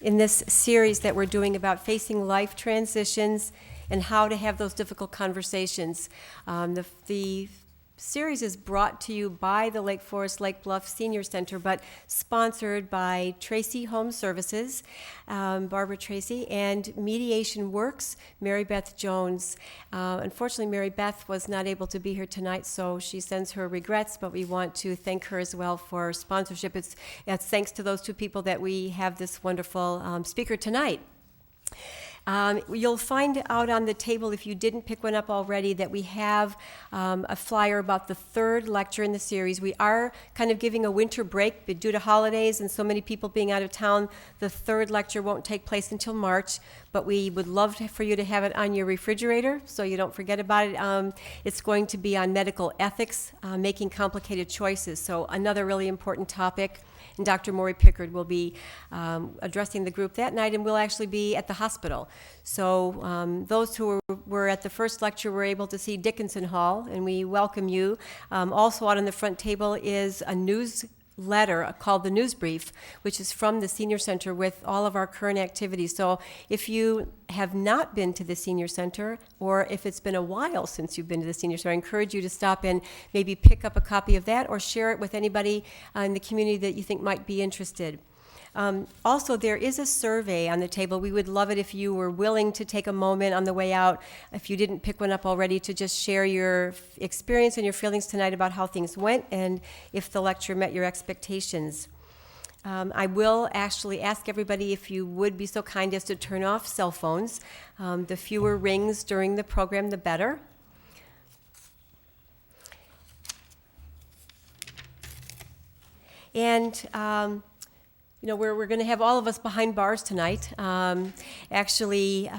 in this series that we're doing about facing life transitions and how to have those difficult conversations. The series is brought to you by the Lake Forest Lake Bluff Senior Center, but sponsored by Tracee Home Services, Barbara Tracee, and Mediation Works, Mary Beth Jones. Unfortunately, Mary Beth was not able to be here tonight, so she sends her regrets, but we want to thank her as well for sponsorship. It's thanks to those two people that we have this wonderful speaker tonight. You'll find out on the table, if you didn't pick one up already, that we have a flyer about the third lecture in the series. We are kind of giving a winter break, but due to holidays and so many people being out of town, the third lecture won't take place until March, but we would love for you to have it on your refrigerator so you don't forget about it. It's going to be on medical ethics, making complicated choices, so another really important topic. And Dr. Maury Pickard will be addressing the group that night, and we'll actually be at the hospital. So those who were at the first lecture were able to see Dickinson Hall, and we welcome you. Also out on the front table is a newsletter called the News Brief, which is from the Senior Center with all of our current activities. So if you have not been to the Senior Center, or if it's been a while since you've been to the Senior Center, I encourage you to stop in, maybe pick up a copy of that, or share it with anybody in the community that you think might be interested. Also, there is a survey on the table. We would love it if you were willing to take a moment on the way out, if you didn't pick one up already, to just share your experience and your feelings tonight about how things went and if the lecture met your expectations. I will actually ask everybody if you would be so kind as to turn off cell phones. The fewer rings during the program, the better. And we're going to have all of us behind bars tonight. Actually,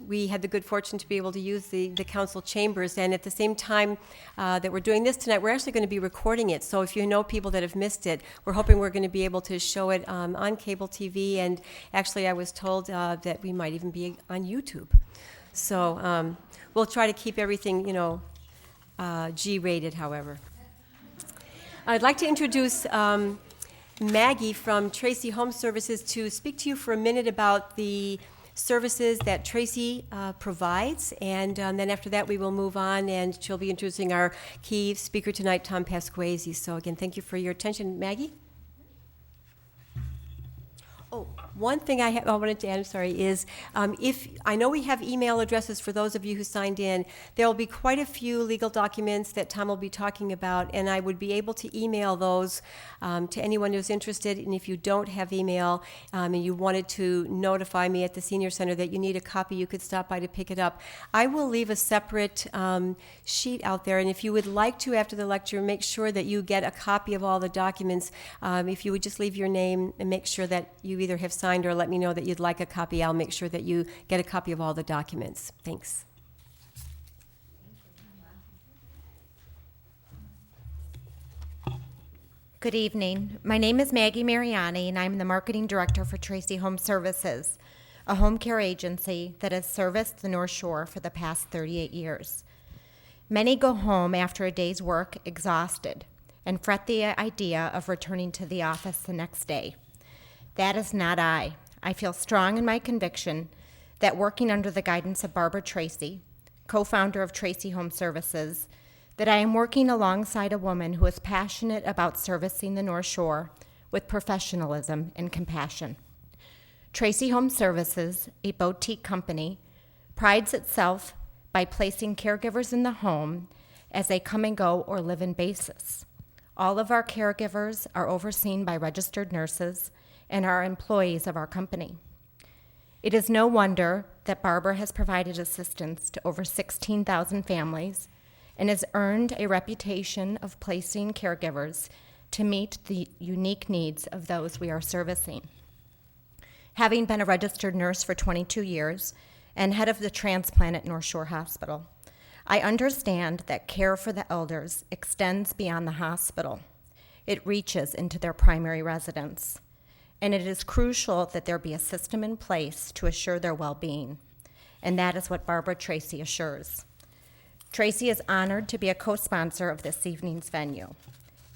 we had the good fortune to be able to use the council chambers, and at the same time that we're doing this tonight, we're actually going to be recording it. So if you know people that have missed it, we're hoping we're going to be able to show it on cable TV, and actually I was told that we might even be on YouTube. So we'll try to keep everything, G-rated, however. I'd like to introduce Maggie from Tracee Home Services to speak to you for a minute about the services that Tracee provides, and then after that we will move on, and she'll be introducing our key speaker tonight, Tom Pasquesi. So again, thank you for your attention. Maggie? Oh, one thing I wanted to add, is if I know we have email addresses for those of you who signed in, there will be quite a few legal documents that Tom will be talking about, and I would be able to email those to anyone who's interested. And if you don't have email and you wanted to notify me at the Senior Center that you need a copy, you could stop by to pick it up. I will leave a separate sheet out there, and if you would like to, after the lecture, make sure that you get a copy of all the documents. If you would just leave your name and make sure that you either have signed or let me know that you'd like a copy, I'll make sure that you get a copy of all the documents. Thanks. Good evening. My name is Maggie Mariani, and I'm the Marketing Director for Tracee Home Services, a home care agency that has serviced the North Shore for the past 38 years. Many go home after a day's work exhausted and fret the idea of returning to the office the next day. That is not I. I feel strong in my conviction that working under the guidance of Barbara Tracee, co-founder of Tracee Home Services, that I am working alongside a woman who is passionate about servicing the North Shore with professionalism and compassion. Tracee Home Services, a boutique company, prides itself by placing caregivers in the home as a come and go or live-in basis. All of our caregivers are overseen by registered nurses and are employees of our company. It is no wonder that Barbara has provided assistance to over 16,000 families and has earned a reputation of placing caregivers to meet the unique needs of those we are servicing. Having been a registered nurse for 22 years and head of the transplant at North Shore Hospital, I understand that care for the elders extends beyond the hospital. It reaches into their primary residence, and it is crucial that there be a system in place to assure their well-being, and that is what Barbara Tracee assures. Tracee is honored to be a co-sponsor of this evening's venue,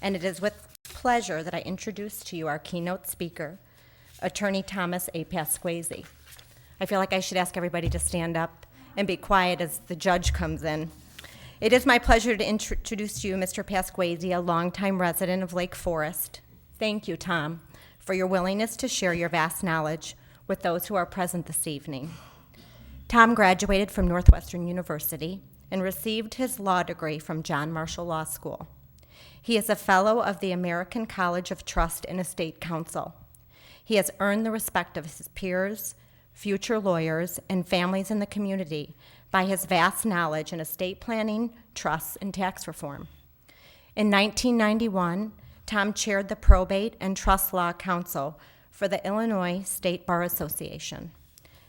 and it is with pleasure that I introduce to you our keynote speaker, Attorney Thomas A. Pasquesi. I feel like I should ask everybody to stand up and be quiet as the judge comes in. It is my pleasure to introduce to you Mr. Pasquesi, a longtime resident of Lake Forest. Thank you, Tom, for your willingness to share your vast knowledge with those who are present this evening. Tom graduated from Northwestern University and received his law degree from John Marshall Law School. He is a fellow of the American College of Trust and Estate Counsel. He has earned the respect of his peers, future lawyers, and families in the community by his vast knowledge in estate planning, trusts, and tax reform. In 1991, Tom chaired the Probate and Trust Law Council for the Illinois State Bar Association.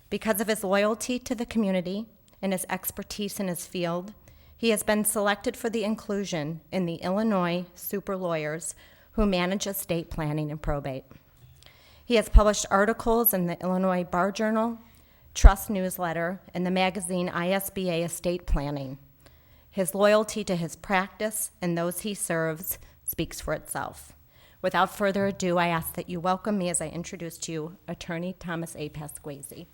Because of his loyalty to the community and his expertise in his field, he has been selected for the inclusion in the Illinois Super Lawyers who manage estate planning and probate. He has published articles in the Illinois Bar Journal, Trust Newsletter, and the magazine ISBA Estate Planning. His loyalty to his practice and those he serves speaks for itself. Without further ado, I ask that you welcome me as I introduce to you Attorney Thomas A. Pasquesi.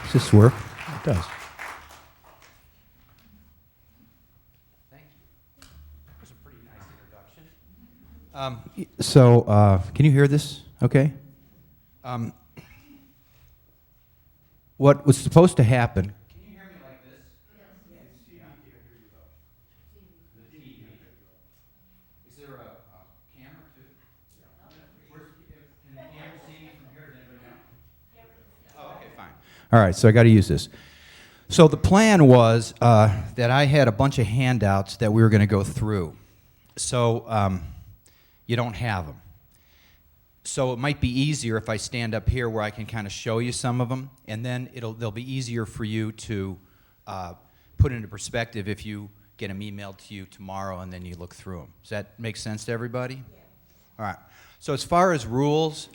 Does this work? It does. Thank you. That was a pretty nice introduction. Can you hear this okay? What was supposed to happen, Can you hear me like this? Yes. Yeah, here you go. The TV. Is there a camera too? Can the camera see me from here? Does anybody know? Oh, okay, fine. all right, so I got to use this. So the plan was that I had a bunch of handouts that we were going to go through. So you don't have them. So it might be easier if I stand up here where I can kind of show you some of them, and then they'll be easier for you to put into perspective if you get them emailed to you tomorrow and then you look through them. Does that make sense to everybody? Yeah. All right. So as far as rules,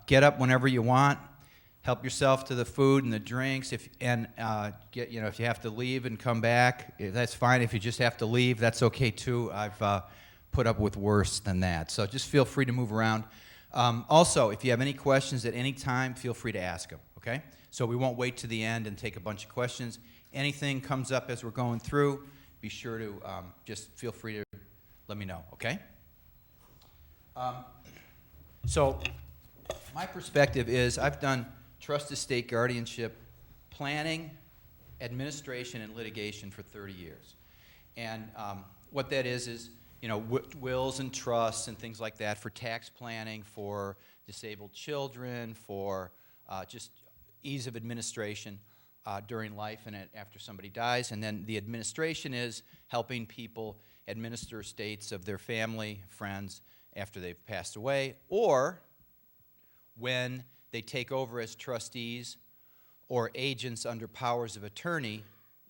get up whenever you want. Help yourself to the food and the drinks. If you have to leave and come back, that's fine. If you just have to leave, that's okay too. I've put up with worse than that. So just feel free to move around. Also, if you have any questions at any time, feel free to ask them, okay? So we won't wait to the end and take a bunch of questions. Anything comes up as we're going through, be sure to just feel free to let me know, okay? So my perspective is I've done trust estate guardianship planning, administration, and litigation for 30 years. And what that is wills and trusts and things like that for tax planning, for disabled children, for just ease of administration during life and after somebody dies. And then the administration is helping people administer estates of their family, friends, after they've passed away, or when they take over as trustees or agents under powers of attorney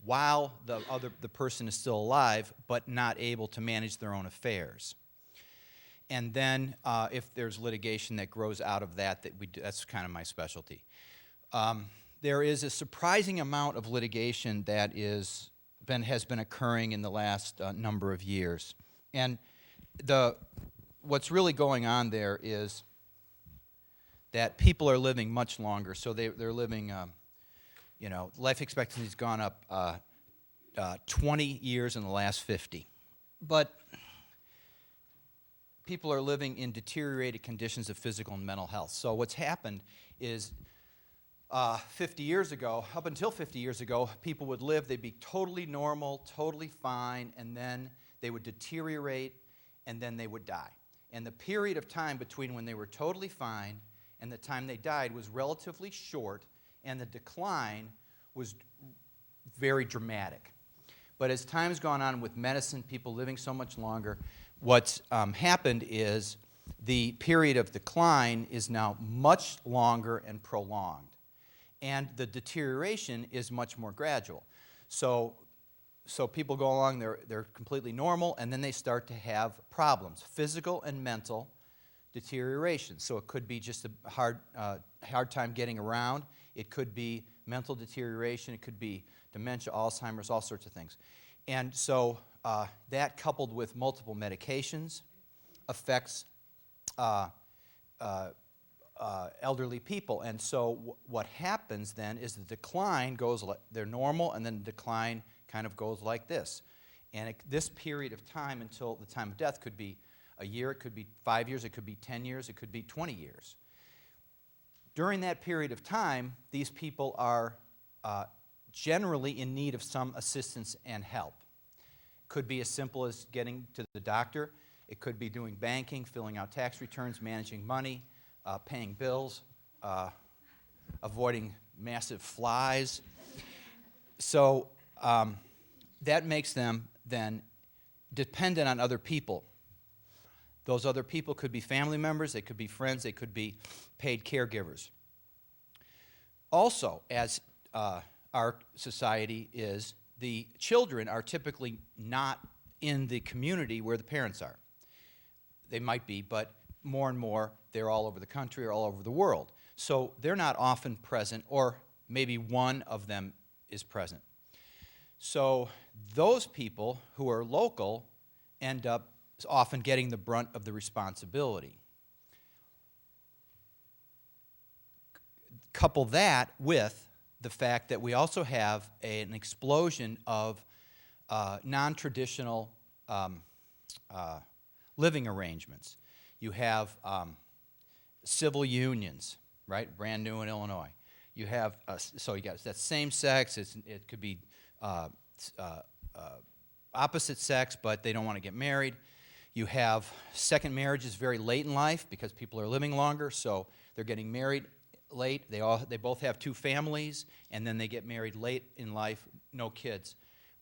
while the person is still alive but not able to manage their own affairs. And then if there's litigation that grows out of that, that's kind of my specialty. There is a surprising amount of litigation that has been occurring in the last number of years. And what's really going on there is that people are living much longer. So they're living, life expectancy's gone up 20 years in the last 50. But people are living in deteriorated conditions of physical and mental health. So what's happened is 50 years ago, up until 50 years ago, people would live, they'd be totally normal, totally fine, and then they would deteriorate, and then they would die. And the period of time between when they were totally fine and the time they died was relatively short, and the decline was very dramatic. But as time's gone on with medicine, people living so much longer, what's happened is the period of decline is now much longer and prolonged. And the deterioration is much more gradual. So people go along, they're completely normal, and then they start to have problems, physical and mental deterioration. So it could be just a hard time getting around. It could be mental deterioration. It could be dementia, Alzheimer's, all sorts of things. And so that coupled with multiple medications affects elderly people. And so what happens then is the decline goes, they're normal, and then the decline kind of goes like this. And this period of time until the time of death could be a year, it could be 5 years, it could be 10 years, it could be 20 years. During that period of time, these people are generally in need of some assistance and help. Could be as simple as getting to the doctor. It could be doing banking, filling out tax returns, managing money, paying bills, avoiding massive flies. So that makes them then dependent on other people. Those other people could be family members, they could be friends, they could be paid caregivers. Also, as our society is, the children are typically not in the community where the parents are. They might be, but more and more, they're all over the country or all over the world. So they're not often present, or maybe one of them is present. So those people who are local end up often getting the brunt of the responsibility. Couple that with the fact that we also have an explosion of non-traditional living arrangements. You have civil unions, right? Brand new in Illinois. You have, so you got that same sex. It could be opposite sex, but they don't want to get married. You have second marriages very late in life because people are living longer, so they're getting married late. They both have two families, and then they get married late in life, no kids.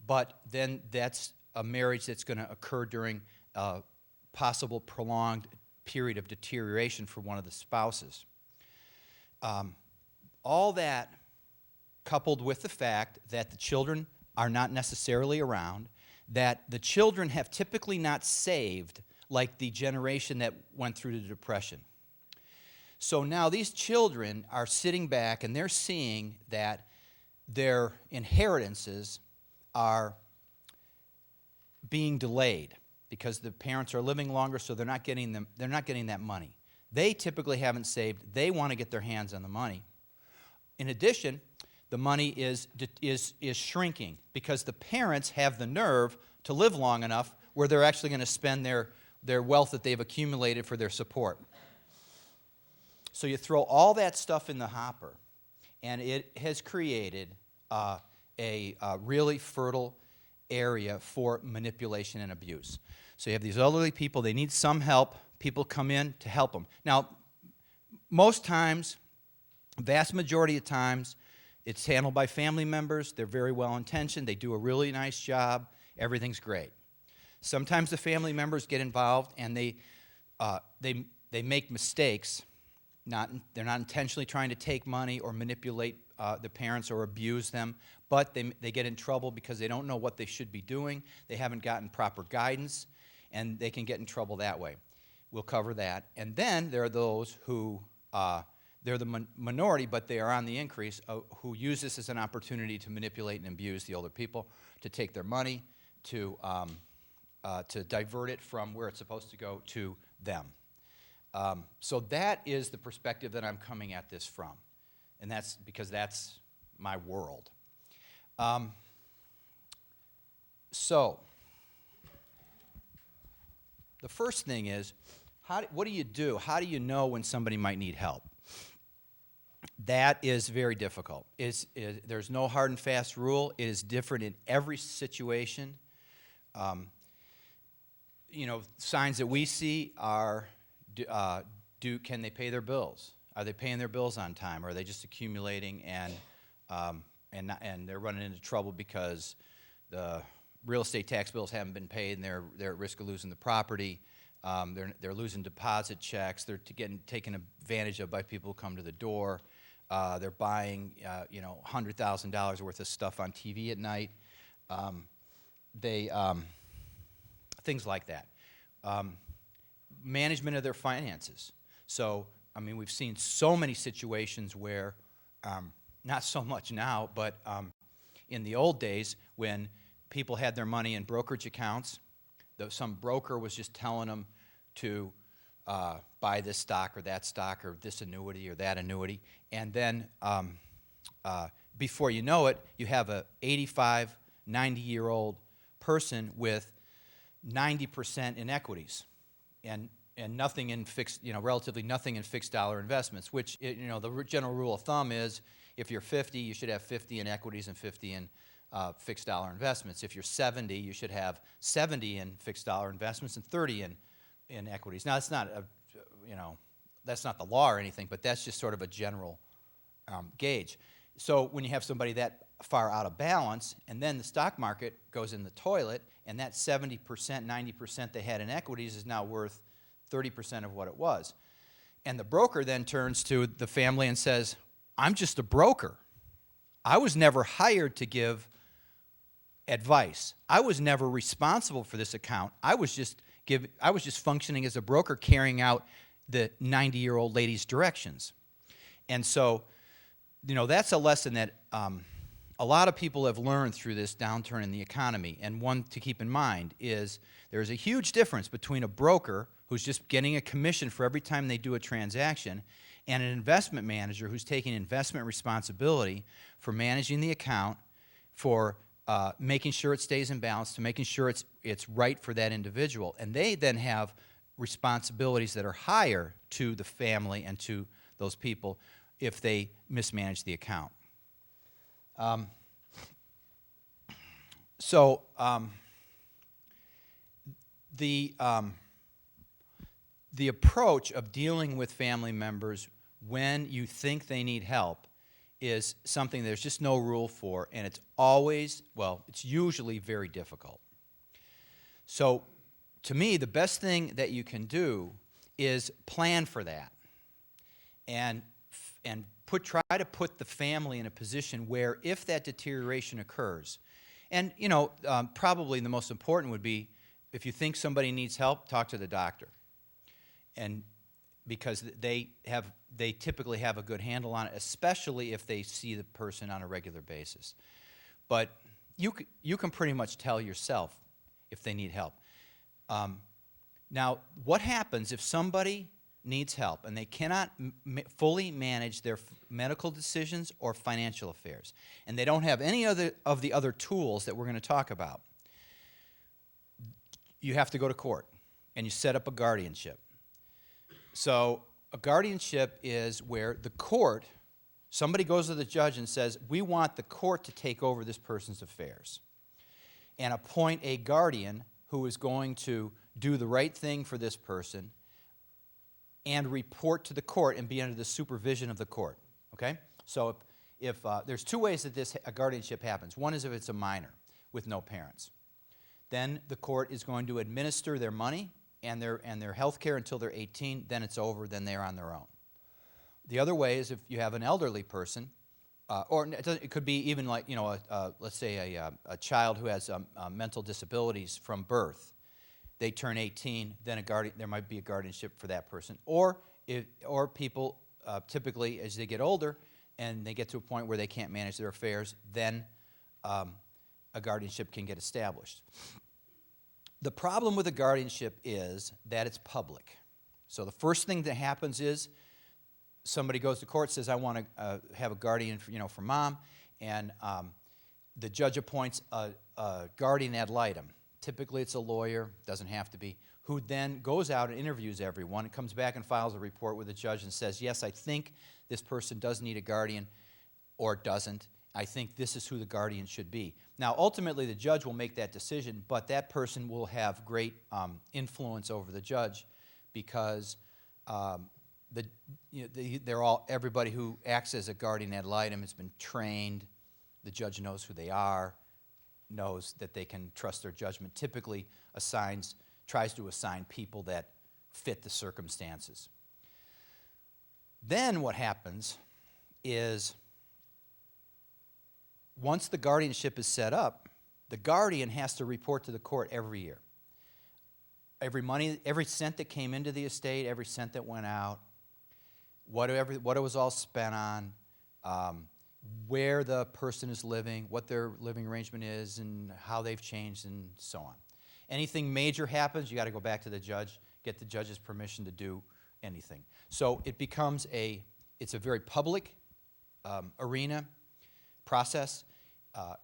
But then that's a marriage that's going to occur during a possible prolonged period of deterioration for one of the spouses. All that coupled with the fact that the children are not necessarily around, that the children have typically not saved like the generation that went through the Depression. So now these children are sitting back and they're seeing that their inheritances are being delayed because the parents are living longer, so they're not getting that money. They typically haven't saved. They want to get their hands on the money. In addition, the money is shrinking because the parents have the nerve to live long enough where they're actually going to spend their wealth that they've accumulated for their support. So you throw all that stuff in the hopper, and it has created a really fertile area for manipulation and abuse. So you have these elderly people, they need some help. People come in to help them. Now, most times, vast majority of times, it's handled by family members. They're very well-intentioned. They do a really nice job. Everything's great. Sometimes the family members get involved, and they make mistakes. They're not intentionally trying to take money or manipulate the parents or abuse them, but they get in trouble because they don't know what they should be doing. They haven't gotten proper guidance, and they can get in trouble that way. We'll cover that. And then there are those who, they're the minority, but they are on the increase, who use this as an opportunity to manipulate and abuse the older people, to take their money, to divert it from where it's supposed to go to them. So that is the perspective that I'm coming at this from, and that's because that's my world. So the first thing is, what do you do? How do you know when somebody might need help? That is very difficult. There's no hard and fast rule. It is different in every situation. Signs that we see are, can they pay their bills? Are they paying their bills on time? Or are they just accumulating and they're running into trouble because the real estate tax bills haven't been paid and they're at risk of losing the property? They're losing deposit checks. They're getting taken advantage of by people who come to the door. They're buying, $100,000 worth of stuff on TV at night. Things like that. Management of their finances. So, we've seen so many situations where, not so much now, but in the old days when people had their money in brokerage accounts, some broker was just telling them to buy this stock or this annuity or that annuity. And then before you know it, you have a 85, 90-year-old person with 90% in equities and nothing in fixed, relatively nothing in fixed dollar investments, which, the general rule of thumb is if you're 50, you should have 50 in equities and 50 in fixed dollar investments. If you're 70, you should have 70 in fixed dollar investments and 30 in equities. Now, that's not that's not the law or anything, but that's just sort of a general gauge. So when you have somebody that far out of balance, and then the stock market goes in the toilet, and that 70%, 90% they had in equities is now worth 30% of what it was. And the broker then turns to the family and says, I'm just a broker. I was never hired to give advice. I was never responsible for this account. I was just functioning as a broker carrying out the 90-year-old lady's directions. And so, that's a lesson that a lot of people have learned through this downturn in the economy. And one to keep in mind is there's a huge difference between a broker who's just getting a commission for every time they do a transaction and an investment manager who's taking investment responsibility for managing the account, for making sure it stays in balance, to making sure it's right for that individual. And they then have responsibilities that are higher to the family and to those people if they mismanage the account. The approach of dealing with family members when you think they need help is something there's just no rule for, and it's usually very difficult. So, to me, the best thing that you can do is plan for that, and try to put the family in a position where, if that deterioration occurs, and probably the most important would be, if you think somebody needs help, talk to the doctor, and because they typically have a good handle on it, especially if they see the person on a regular basis. But you can pretty much tell yourself if they need help. Now, what happens if somebody needs help and they cannot fully manage their medical decisions or financial affairs, and they don't have any of the other tools that we're going to talk about? You have to go to court, and you set up a guardianship. So a guardianship is where somebody goes to the judge and says, we want the court to take over this person's affairs and appoint a guardian who is going to do the right thing for this person and report to the court and be under the supervision of the court, okay? So if there's two ways that a guardianship happens. One is if it's a minor with no parents. Then the court is going to administer their money and their health care until they're 18, then it's over, then they're on their own. The other way is if you have an elderly person, or it could be even like, let's say a child who has mental disabilities from birth. They turn 18, then there might be a guardianship for that person. Or people typically, as they get older and they get to a point where they can't manage their affairs, then a guardianship can get established. The problem with a guardianship is that it's public. So the first thing that happens is somebody goes to court, says, I want to have a guardian for mom, and the judge appoints a guardian ad litem. Typically it's a lawyer, doesn't have to be, who then goes out and interviews everyone and comes back and files a report with the judge and says, yes, I think this person does need a guardian or doesn't. I think this is who the guardian should be. Now, ultimately, the judge will make that decision, but that person will have great influence over the judge because everybody who acts as a guardian ad litem has been trained. The judge knows who they are, knows that they can trust their judgment. Typically, tries to assign people that fit the circumstances. Then what happens is, once the guardianship is set up, the guardian has to report to the court every year. Every cent that came into the estate, every cent that went out, what it was all spent on, where the person is living, what their living arrangement is, and how they've changed, and so on. Anything major happens, you got to go back to the judge, get the judge's permission to do anything. So it becomes it's a very public arena process,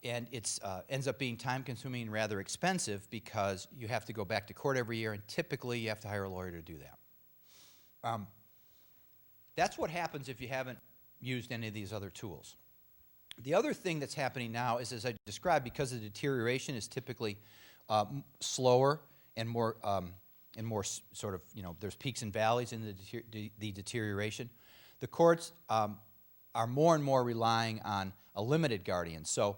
and it's ends up being time-consuming and rather expensive because you have to go back to court every year, and typically you have to hire a lawyer to do that. That's what happens if you haven't used any of these other tools. The other thing that's happening now is, as I described, because the deterioration is typically slower and more sort of, there's peaks and valleys in the deterioration. The courts are more and more relying on a limited guardian. So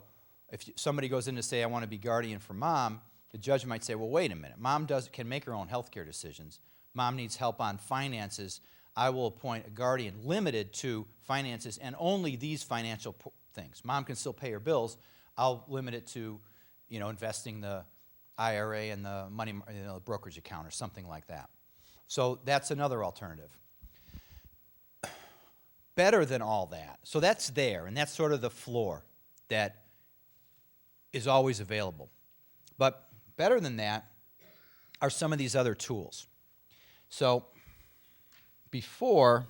if somebody goes in to say, I want to be guardian for mom, the judge might say, well, wait a minute. Mom can make her own health care decisions. Mom needs help on finances. I will appoint a guardian limited to finances and only these financial things. Mom can still pay her bills. I'll limit it to, investing the IRA and the money, the brokerage account or something like that. So that's another alternative. Better than all that. So that's there, and that's sort of the floor that is always available. But better than that are some of these other tools. So before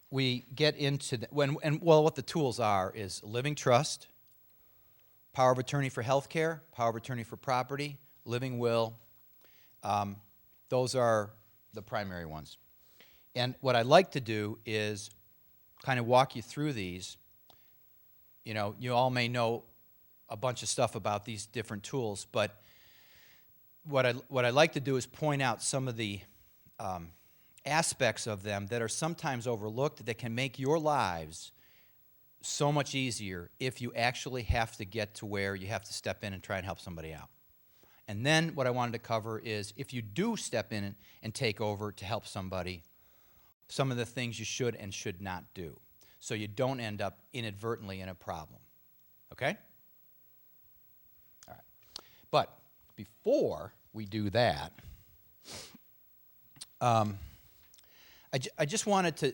we get into what the tools are is living trust, power of attorney for health care, power of attorney for property, living will. Those are the primary ones. And what I'd like to do is kind of walk you through these. You all may know a bunch of stuff about these different tools, but what I'd like to do is point out some of the aspects of them that are sometimes overlooked that can make your lives so much easier if you actually have to get to where you have to step in and try and help somebody out. And then what I wanted to cover is if you do step in and take over to help somebody, some of the things you should and should not do, so you don't end up inadvertently in a problem. Okay? All right. But before we do that, I just wanted to,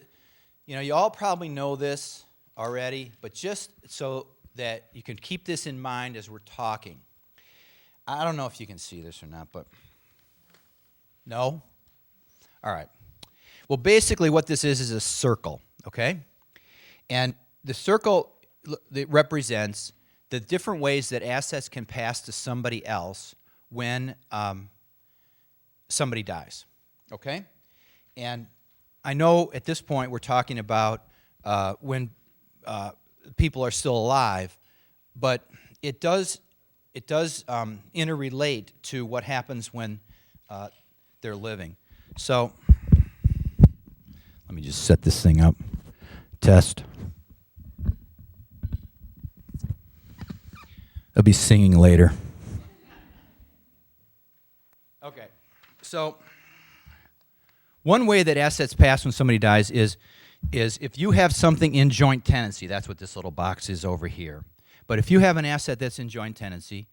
you all probably know this already, but just so that you can keep this in mind as we're talking. I don't know if you can see this or not, but no? All right. Well, basically what this is a circle, okay? And the circle that represents the different ways that assets can pass to somebody else when somebody dies, okay? And I know at this point we're talking about when people are still alive, but it does interrelate to what happens when they're living. So let me just set this thing up. Test. I'll be singing later. Okay, so one way that assets pass when somebody dies is if you have something in joint tenancy. That's what this little box is over here. But if you have an asset that's in joint tenancy,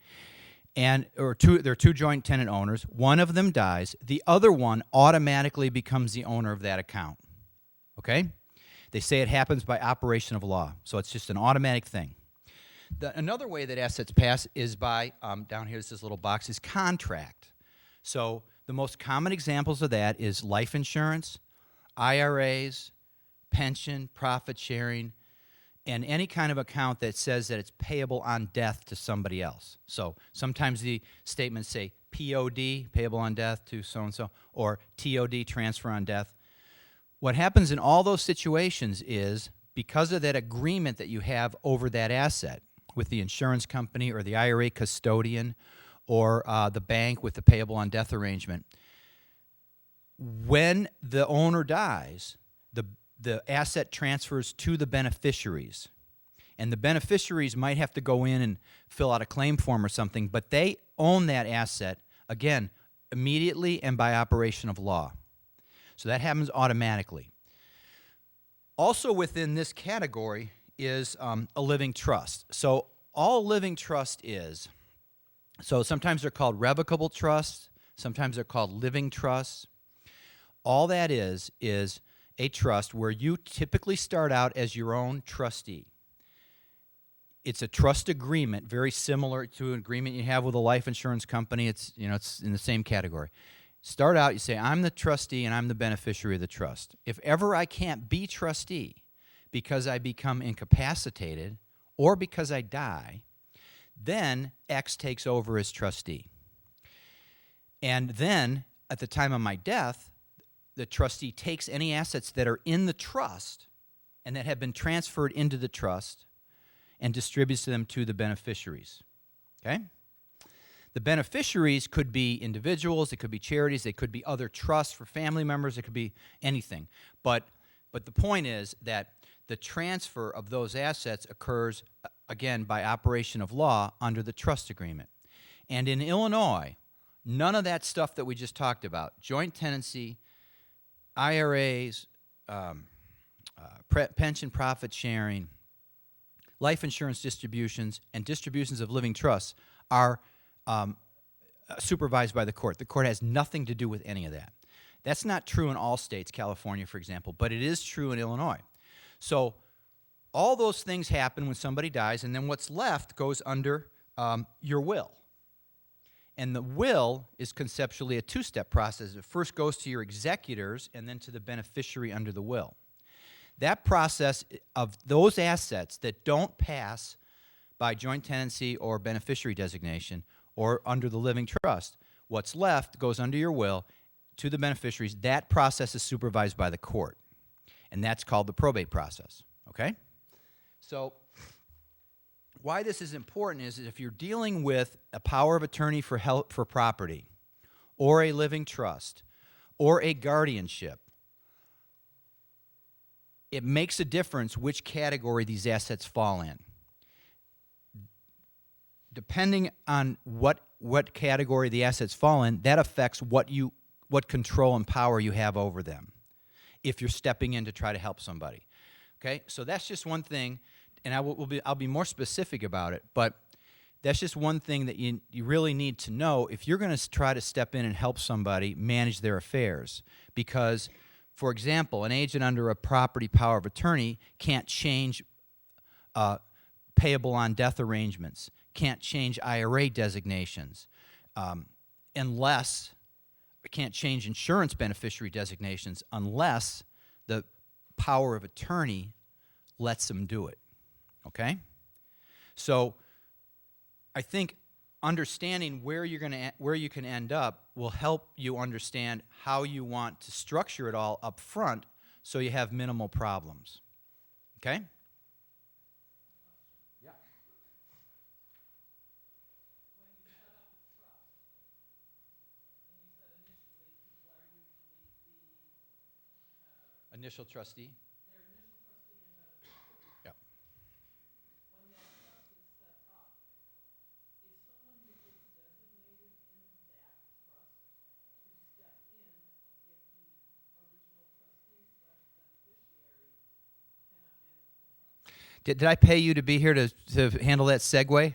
there are two joint tenant owners, one of them dies, the other one automatically becomes the owner of that account. Okay? They say it happens by operation of law, so it's just an automatic thing. Another way that assets pass is by, down here's this little box, is contract. So the most common examples of that is life insurance, IRAs, pension, profit sharing, and any kind of account that says that it's payable on death to somebody else. So sometimes the statements say POD, payable on death to so-and-so, or TOD, transfer on death. What happens in all those situations is because of that agreement that you have over that asset with the insurance company or the IRA custodian or the bank with the payable on death arrangement, when the owner dies, the asset transfers to the beneficiaries. And the beneficiaries might have to go in and fill out a claim form or something, but they own that asset, again, immediately and by operation of law. So that happens automatically. Also within this category is a living trust. So all a living trust is, so sometimes they're called revocable trusts, sometimes they're called living trusts. All that is a trust where you typically start out as your own trustee. It's a trust agreement, very similar to an agreement you have with a life insurance company. It's in the same category. Start out, you say, I'm the trustee and I'm the beneficiary of the trust. If ever I can't be trustee because I become incapacitated or because I die, then X takes over as trustee. And then, at the time of my death, the trustee takes any assets that are in the trust and that have been transferred into the trust and distributes them to the beneficiaries. Okay? The beneficiaries could be individuals, it could be charities, they could be other trusts for family members, it could be anything. But the point is that the transfer of those assets occurs, again, by operation of law under the trust agreement. And in Illinois, none of that stuff that we just talked about, joint tenancy, IRAs, pension profit sharing, life insurance distributions, and distributions of living trusts are supervised by the court. The court has nothing to do with any of that. That's not true in all states, California, for example, but it is true in Illinois. So all those things happen when somebody dies, and then what's left goes under your will. And the will is conceptually a two-step process. It first goes to your executors and then to the beneficiary under the will. That process of those assets that don't pass by joint tenancy or beneficiary designation or under the living trust, what's left goes under your will to the beneficiaries. That process is supervised by the court, and that's called the probate process, okay? So why this is important is that if you're dealing with a power of attorney for property or a living trust or a guardianship, it makes a difference which category these assets fall in. Depending on what category the assets fall in, that affects what control and power you have over them if you're stepping in to try to help somebody. Okay? So that's just one thing, and I'll be more specific about it, but that's just one thing that you really need to know if you're going to try to step in and help somebody manage their affairs. Because, for example, an agent under a property power of attorney can't change payable on death arrangements, can't change IRA designations, can't change insurance beneficiary designations unless the power of attorney lets them do it. Okay? So I think understanding where you can end up will help you understand how you want to structure it all up front so you have minimal problems. Okay? Yeah. Initial trustee? Yep. Did I pay you to be here to handle that segue?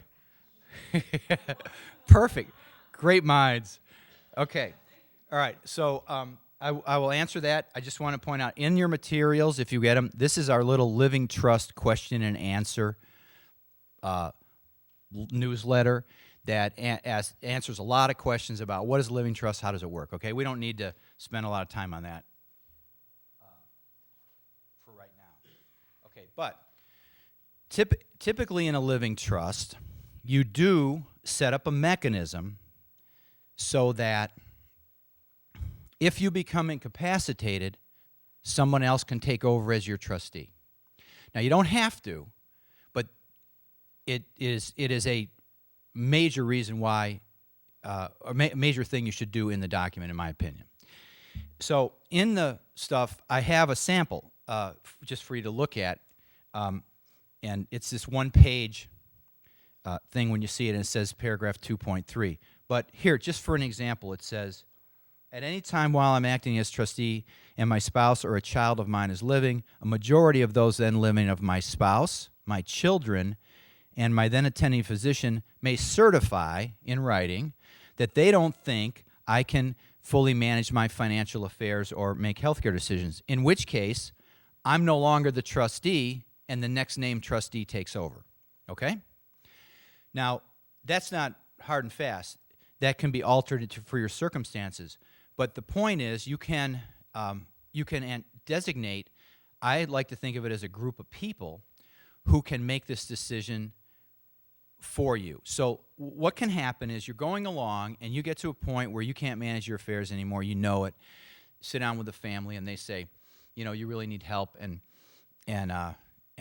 Perfect. Great minds. Okay. All right. So I will answer that. I just want to point out, in your materials, if you get them, this is our little living trust question and answer newsletter that answers a lot of questions about what is a living trust, how does it work, okay? We don't need to spend a lot of time on that for right now. Okay, but typically in a living trust, you do set up a mechanism so that if you become incapacitated, someone else can take over as your trustee. Now, you don't have to, but it is a major reason why, major thing you should do in the document, in my opinion. So in the stuff, I have a sample just for you to look at, and it's this one-page thing when you see it, and it says paragraph 2.3. But here, just for an example, it says, at any time while I'm acting as trustee and my spouse or a child of mine is living, a majority of those then living of my spouse, my children, and my then attending physician may certify in writing that they don't think I can fully manage my financial affairs or make healthcare decisions, in which case I'm no longer the trustee and the next named trustee takes over. Okay? Now, that's not hard and fast. That can be altered for your circumstances. But the point is, you can designate. I like to think of it as a group of people who can make this decision for you. So what can happen is you're going along and you get to a point where you can't manage your affairs anymore. You know it. Sit down with the family and they say, you know, you really need help. And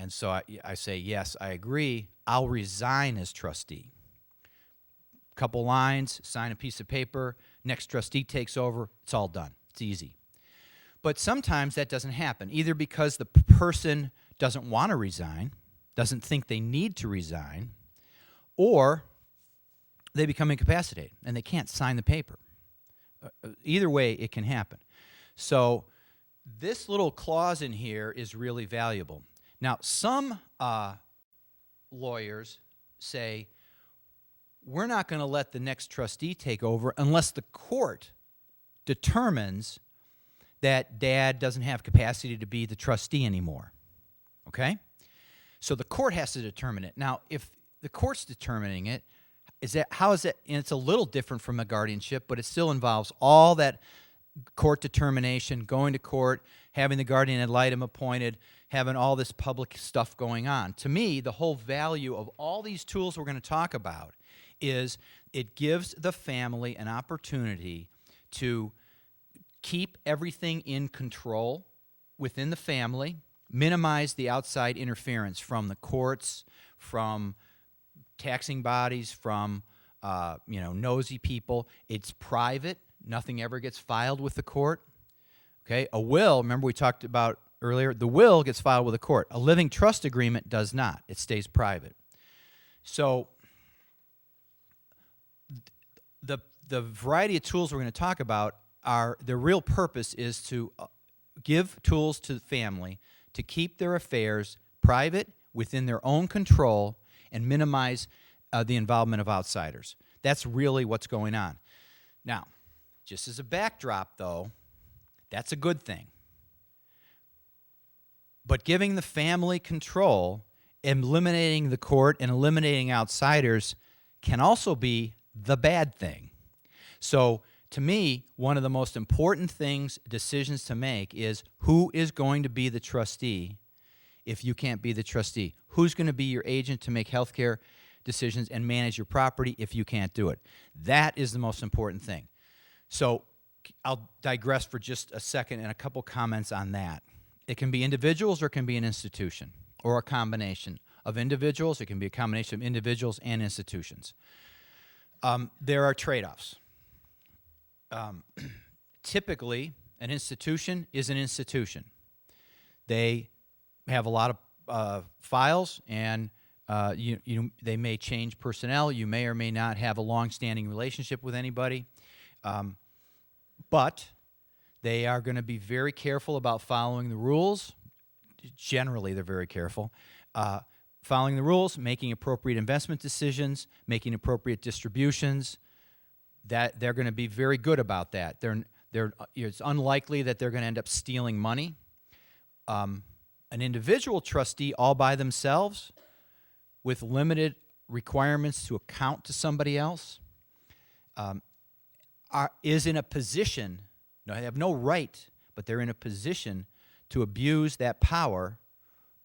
so I say, yes, I agree. I'll resign as trustee. Couple lines, sign a piece of paper, next trustee takes over, it's all done. It's easy. But sometimes that doesn't happen, either because the person doesn't want to resign, doesn't think they need to resign, or they become incapacitated and they can't sign the paper. Either way, it can happen. So this little clause in here is really valuable. Now, some lawyers say, we're not going to let the next trustee take over unless the court determines that dad doesn't have capacity to be the trustee anymore. Okay? So the court has to determine it. Now, if the court's determining it, how is that? And it's a little different from a guardianship, but it still involves all that court determination, going to court, having the guardian ad litem appointed, having all this public stuff going on. To me, the whole value of all these tools we're going to talk about is it gives the family an opportunity to keep everything in control within the family, minimize the outside interference from the courts, from taxing bodies, from nosy people. It's private. Nothing ever gets filed with the court. Okay, a will, remember we talked about earlier, the will gets filed with the court. A living trust agreement does not. It stays private. So the variety of tools we're going to talk about the real purpose is to give tools to the family to keep their affairs private, within their own control, and minimize the involvement of outsiders. That's really what's going on. Now, just as a backdrop, though, that's a good thing. But giving the family control, eliminating the court, and eliminating outsiders can also be the bad thing. So, to me, one of the most important decisions to make is who is going to be the trustee if you can't be the trustee? Who's going to be your agent to make healthcare decisions and manage your property if you can't do it? That is the most important thing. So I'll digress for just a second and a couple comments on that. It can be individuals or it can be an institution or a combination of individuals. It can be a combination of individuals and institutions. There are trade-offs. Typically, an institution is an institution. They have a lot of files, and they may change personnel. You may or may not have a long-standing relationship with anybody, but they are going to be very careful about following the rules. Generally, they're very careful. Following the rules, making appropriate investment decisions, making appropriate distributions. That they're going to be very good about that. It's unlikely that they're going to end up stealing money. An individual trustee all by themselves with limited requirements to account to somebody else is in a position, they have no right, but they're in a position to abuse that power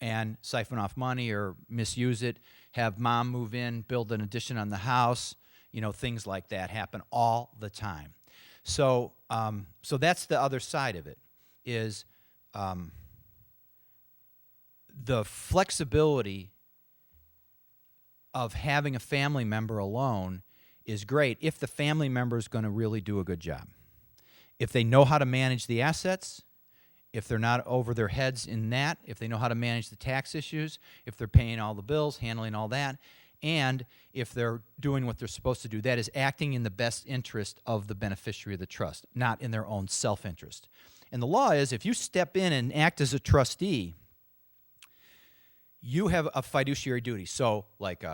and siphon off money or misuse it, have mom move in, build an addition on the house. Things like that happen all the time. So that's the other side of it, is the flexibility of having a family member alone is great if the family member is going to really do a good job. If they know how to manage the assets, if they're not over their heads in that, if they know how to manage the tax issues, if they're paying all the bills, handling all that, and if they're doing what they're supposed to do, that is acting in the best interest of the beneficiary of the trust, not in their own self-interest. And the law is, if you step in and act as a trustee, you have a fiduciary duty. So, like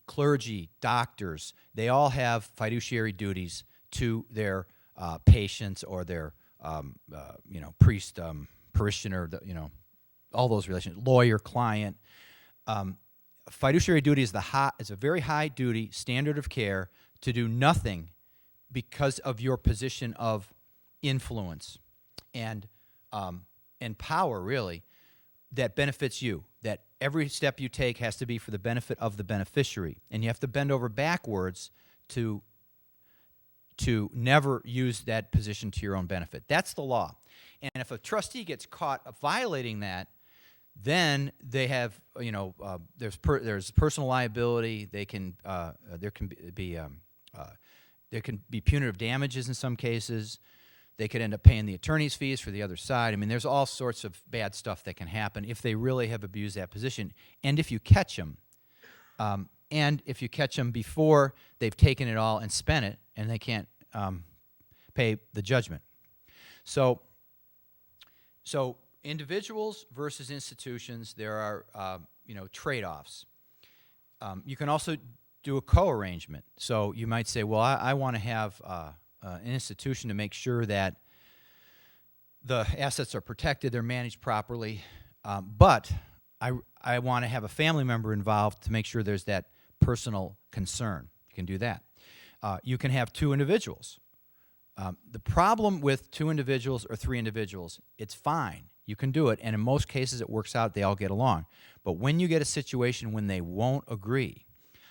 clergy, doctors, they all have fiduciary duties to their patients or their priest, parishioner, all those relations, lawyer, client. Fiduciary duty is a very high duty, standard of care, to do nothing because of your position of influence and power, really, that benefits you, that every step you take has to be for the benefit of the beneficiary, and you have to bend over backwards to never use that position to your own benefit. That's the law. And if a trustee gets caught violating that, then they have, there's personal liability. There can be punitive damages in some cases. They could end up paying the attorney's fees for the other side. I mean, there's all sorts of bad stuff that can happen if they really have abused that position. And if you catch them, before they've taken it all and spent it, and they can't pay the judgment. So individuals versus institutions, there are trade-offs. You can also do a co-arrangement. So you might say, well, I want to have an institution to make sure that the assets are protected, they're managed properly, but I want to have a family member involved to make sure there's that personal concern. You can do that. You can have two individuals. The problem with two individuals or three individuals, it's fine. You can do it, and in most cases it works out. They all get along. But when you get a situation when they won't agree,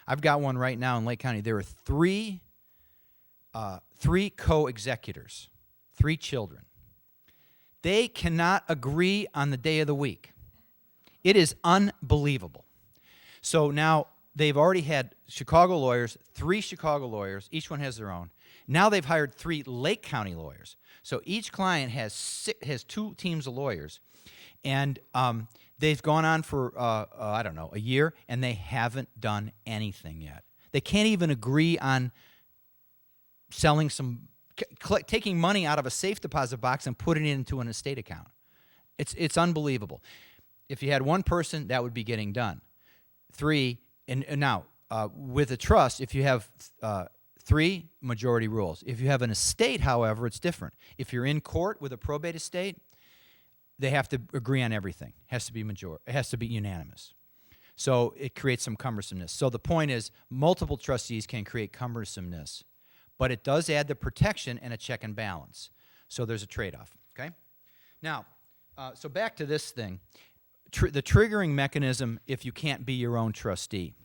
I've got one right now in Lake County. There are three co-executors, 3 children. They cannot agree on the day of the week. It is unbelievable. So now they've already had Chicago lawyers, 3 Chicago lawyers, each one has their own. Now they've hired 3 Lake County lawyers. So each client has 2 teams of lawyers. And they've gone on for, a year, and they haven't done anything yet. They can't even agree on selling taking money out of a safe deposit box and putting it into an estate account. It's unbelievable. If you had one person, that would be getting done. 3, and now with a trust, if you have 3 majority rules. If you have an estate, however, it's different. If you're in court with a probate estate, they have to agree on everything. It has to be unanimous. So it creates some cumbersomeness. So the point is, multiple trustees can create cumbersomeness, but it does add the protection and a check and balance. So there's a trade-off, okay? Now, so back to this thing. The triggering mechanism if you can't be your own trustee.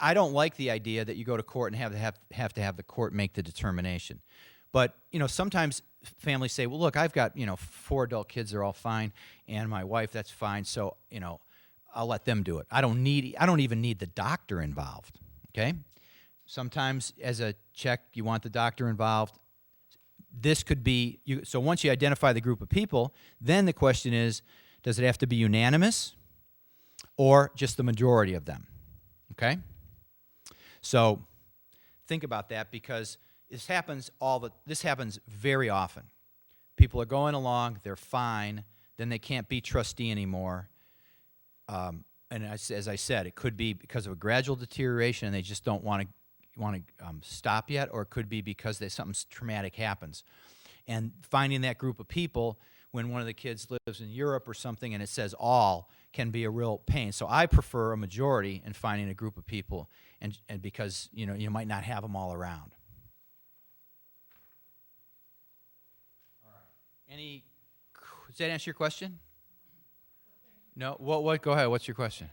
I don't like the idea that you go to court and have to have the court make the determination. But, sometimes families say, well, look, I've got, 4 adult kids, they're all fine, and my wife, that's fine, so, I'll let them do it. I don't even need the doctor involved, okay? Sometimes as a check, you want the doctor involved. This could be, so once you identify the group of people, then the question is, does it have to be unanimous or just the majority of them, okay? So think about that, because this happens very often. People are going along, they're fine, then they can't be trustee anymore. And as I said, it could be because of a gradual deterioration and they just don't want to stop yet, or it could be because something traumatic happens. And finding that group of people when one of the kids lives in Europe or something and it says all can be a real pain. So I prefer a majority in finding a group of people, and because you might not have them all around. All right. Does that answer your question? No? What? Go ahead. What's your question?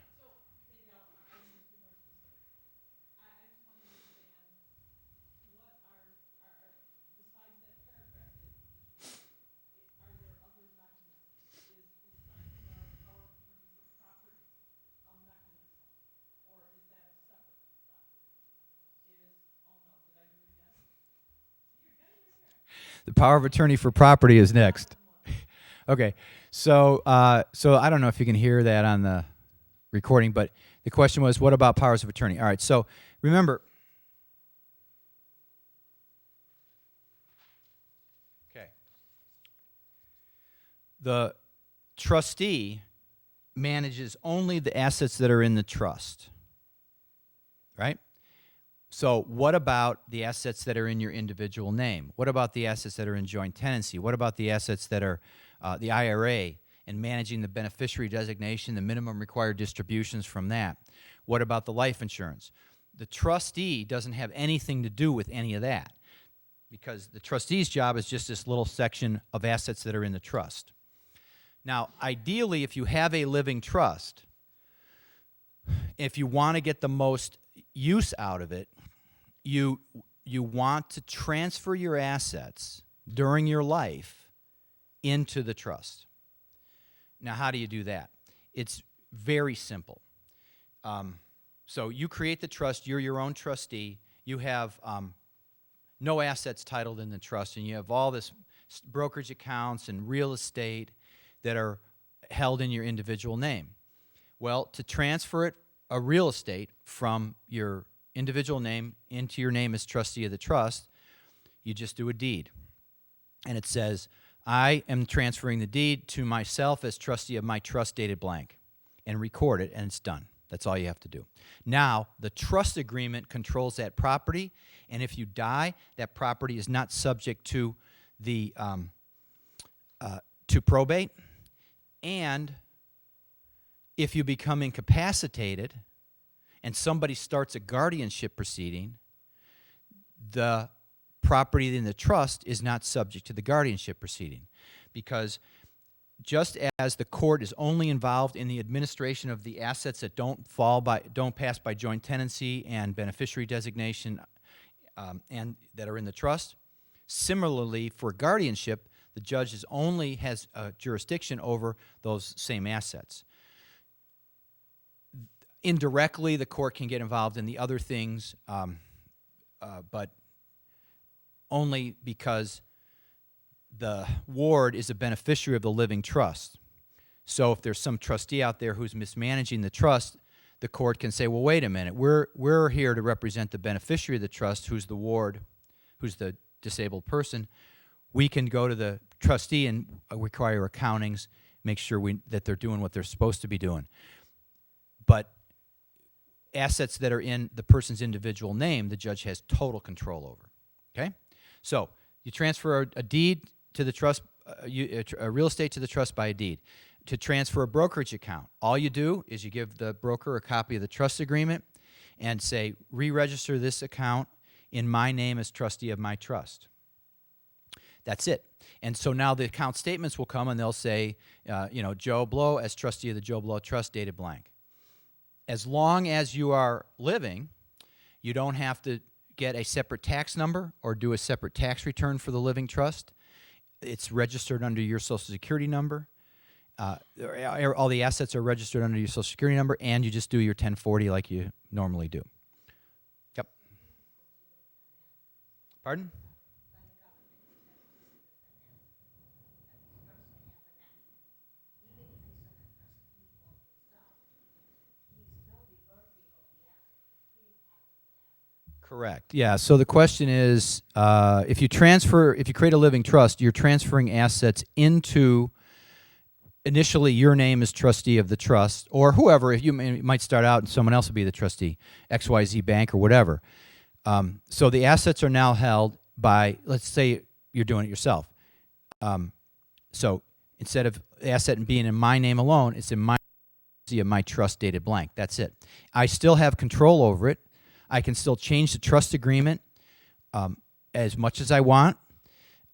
The power of attorney for property is next. Okay, so I don't know if you can hear that on the recording, but the question was, what about powers of attorney? All right, so remember, okay, the trustee manages only the assets that are in the trust, right? So what about the assets that are in your individual name? What about the assets that are in joint tenancy? What about the assets that are the IRA and managing the beneficiary designation, the minimum required distributions from that? What about the life insurance? The trustee doesn't have anything to do with any of that. because the trustee's job is just this little section of assets that are in the trust. Now, ideally, if you have a living trust, if you want to get the most use out of it, you want to transfer your assets during your life into the trust. Now, how do you do that? It's very simple. So you create the trust, you're your own trustee, you have no assets titled in the trust, and you have all this brokerage accounts and real estate that are held in your individual name. Well, to transfer a real estate from your individual name into your name as trustee of the trust, you just do a deed. And it says, I am transferring the deed to myself as trustee of my trust dated blank, and record it, and it's done. That's all you have to do. Now, the trust agreement controls that property, and if you die, that property is not subject to the to probate. And if you become incapacitated and somebody starts a guardianship proceeding, the property in the trust is not subject to the guardianship proceeding, because just as the court is only involved in the administration of the assets that don't pass by joint tenancy and beneficiary designation and that are in the trust, similarly for guardianship, the judge has jurisdiction over those same assets. Indirectly, the court can get involved in the other things, but only because the ward is a beneficiary of the living trust. So if there's some trustee out there who's mismanaging the trust, the court can say, well, wait a minute, we're here to represent the beneficiary of the trust, who's the ward, who's the disabled person. We can go to the trustee and require accountings, make sure that they're doing what they're supposed to be doing. But assets that are in the person's individual name, the judge has total control over. Okay? So you transfer a deed to the trust, a real estate to the trust by a deed. To transfer a brokerage account, all you do is you give the broker a copy of the trust agreement and say, re-register this account in my name as trustee of my trust. That's it. And so now the account statements will come and they'll say, Joe Blow as trustee of the Joe Blow Trust dated blank. As long as you are living, you don't have to get a separate tax number or do a separate tax return for the living trust. It's registered under your Social Security number. All the assets are registered under your Social Security number, and you just do your 1040 like you normally do. Yep. Pardon? Correct. Yeah. So the question is, if you create a living trust, you're transferring assets into initially your name as trustee of the trust, or whoever. If you might start out and someone else will be the trustee, XYZ Bank or whatever. So the assets are now held by, let's say you're doing it yourself. So instead of the asset being in my name alone, it's in my trust dated blank. That's it. I still have control over it. I can still change the trust agreement as much as I want.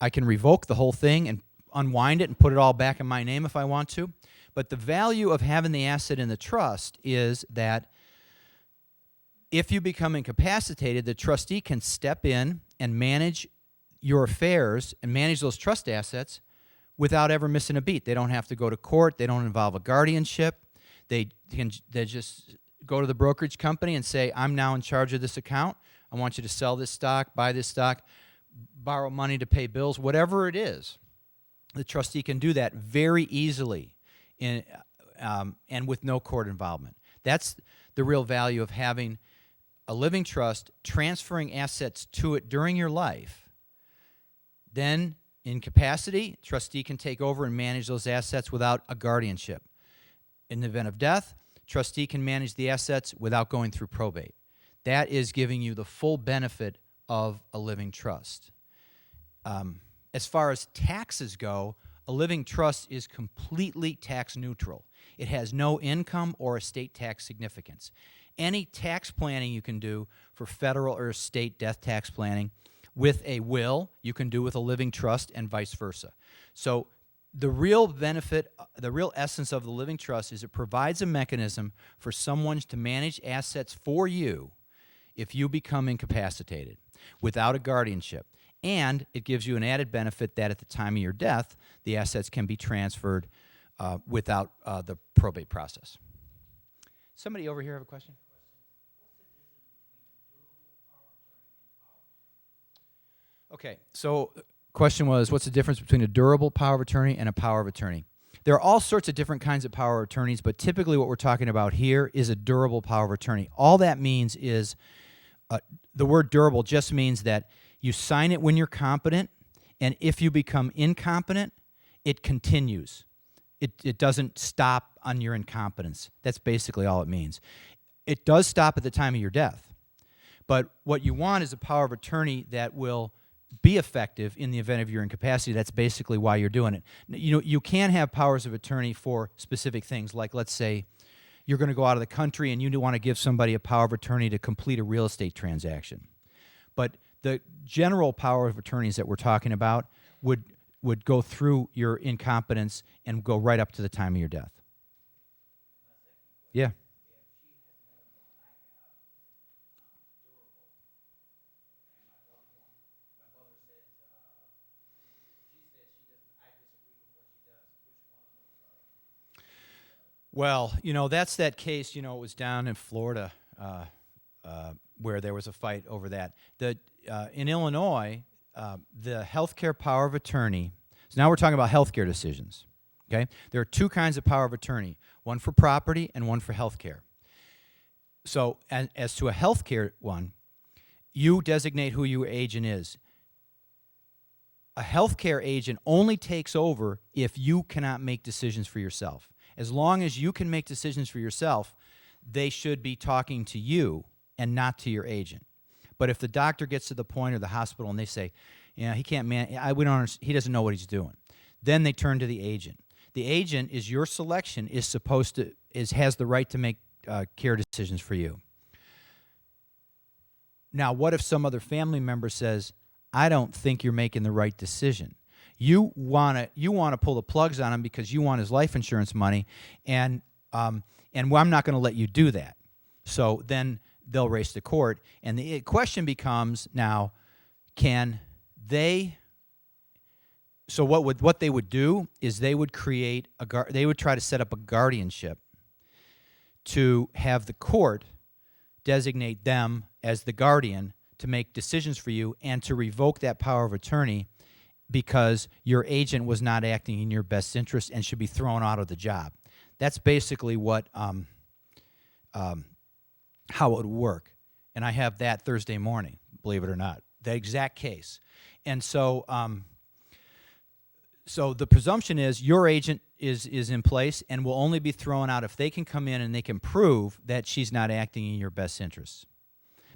I can revoke the whole thing and unwind it and put it all back in my name if I want to. But the value of having the asset in the trust is that if you become incapacitated, the trustee can step in and manage your affairs and manage those trust assets without ever missing a beat. They don't have to go to court. They don't involve a guardianship. They just go to the brokerage company and say, I'm now in charge of this account. I want you to sell this stock, buy this stock, borrow money to pay bills, whatever it is. The trustee can do that very easily and with no court involvement. That's the real value of having a living trust, transferring assets to it during your life. Then, in capacity, trustee can take over and manage those assets without a guardianship. In the event of death, trustee can manage the assets without going through probate. That is giving you the full benefit of a living trust. As far as taxes go, a living trust is completely tax neutral. It has no income or estate tax significance. Any tax planning you can do for federal or state death tax planning with a will, you can do with a living trust, and vice versa. So the real benefit, the real essence of the living trust is it provides a mechanism for someone to manage assets for you if you become incapacitated without a guardianship. And it gives you an added benefit that at the time of your death, the assets can be transferred without the probate process. Somebody over here have a question? Okay, so question was, what's the difference between a durable power of attorney and a power of attorney? There are all sorts of different kinds of power of attorneys, but typically what we're talking about here is a durable power of attorney. All that means is, the word durable just means that you sign it when you're competent, and if you become incompetent, it continues. It doesn't stop on your incompetence. That's basically all it means. It does stop at the time of your death, but what you want is a power of attorney that will be effective in the event of your incapacity. That's basically why you're doing it. You know, you can have powers of attorney for specific things, like let's say you're going to go out of the country and you want to give somebody a power of attorney to complete a real estate transaction. But the general power of attorneys that we're talking about would go through your incompetence and go right up to the time of your death. Yeah. Well, you know, that's that case, you know, it was down in Florida where there was a fight over that. In Illinois, the healthcare power of attorney, so now we're talking about healthcare decisions, okay? There are two kinds of power of attorney, one for property and one for healthcare. So as to a healthcare one, you designate who your agent is. A healthcare agent only takes over if you cannot make decisions for yourself. As long as you can make decisions for yourself, they should be talking to you and not to your agent. But if the doctor gets to the point, or the hospital, and they say, yeah, he can't he doesn't know what he's doing, then they turn to the agent. The agent is your selection, has the right to make care decisions for you. Now, what if some other family member says, I don't think you're making the right decision? You want to pull the plugs on him because you want his life insurance money, and I'm not going to let you do that. So then they'll race to court, and the question becomes now, can they? So what they would do is they would they would try to set up a guardianship to have the court designate them as the guardian to make decisions for you and to revoke that power of attorney because your agent was not acting in your best interest and should be thrown out of the job. That's basically what how it would work. And I have that Thursday morning, believe it or not, the exact case. And so so the presumption is your agent is in place and will only be thrown out if they can come in and they can prove that she's not acting in your best interests.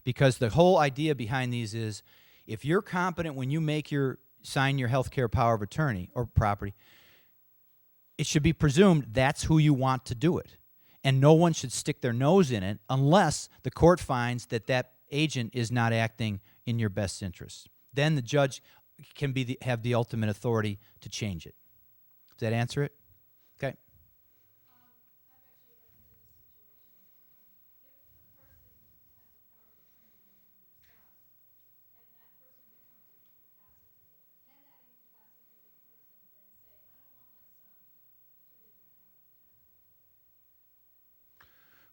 Because the whole idea behind these is if you're competent when you sign your healthcare power of attorney or property, it should be presumed that's who you want to do it. And no one should stick their nose in it unless the court finds that that agent is not acting in your best interests. Then the judge can have the ultimate authority to change it. Does that answer it? Okay.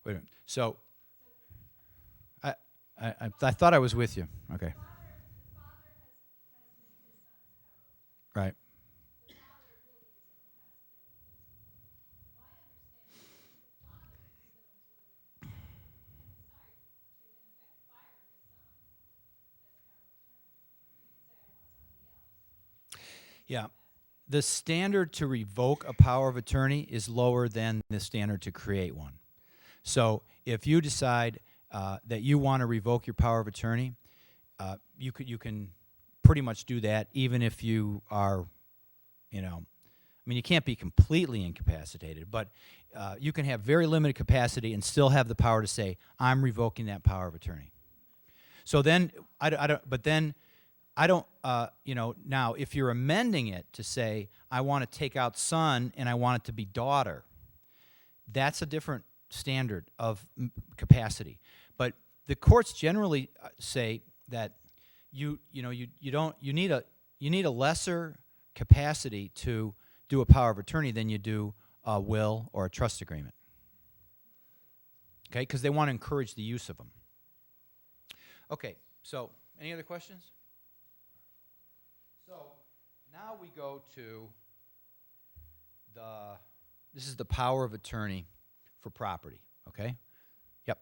Wait a minute. So, I thought I was with you. Okay. Right. Yeah. The standard to revoke a power of attorney is lower than the standard to create one. So if you decide that you want to revoke your power of attorney, you can pretty much do that even if you are, you can't be completely incapacitated, but you can have very limited capacity and still have the power to say, I'm revoking that power of attorney. So then, but then I don't, now if you're amending it to say, I want to take out son and I want it to be daughter, that's a different standard of capacity. But the courts generally say that you need a lesser capacity to do a power of attorney than you do a will or a trust agreement. Okay, because they want to encourage the use of them. Okay, so any other questions? So now we go to this is the power of attorney for property, okay? Yep.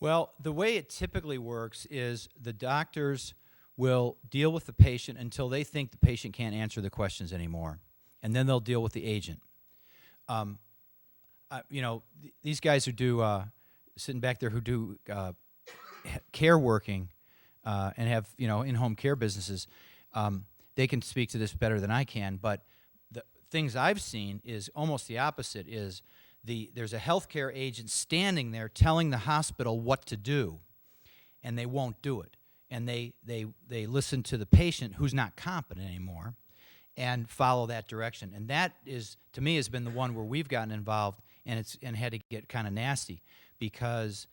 Well, the way it typically works is the doctors will deal with the patient until they think the patient can't answer the questions anymore, and then they'll deal with the agent. These guys who do sitting back there who do care working and have in-home care businesses, they can speak to this better than I can. But the things I've seen is almost the opposite. There's a healthcare agent standing there telling the hospital what to do, and they won't do it. And they listen to the patient who's not competent anymore and follow that direction. And that is, to me, has been the one where we've gotten involved and had to get kind of nasty because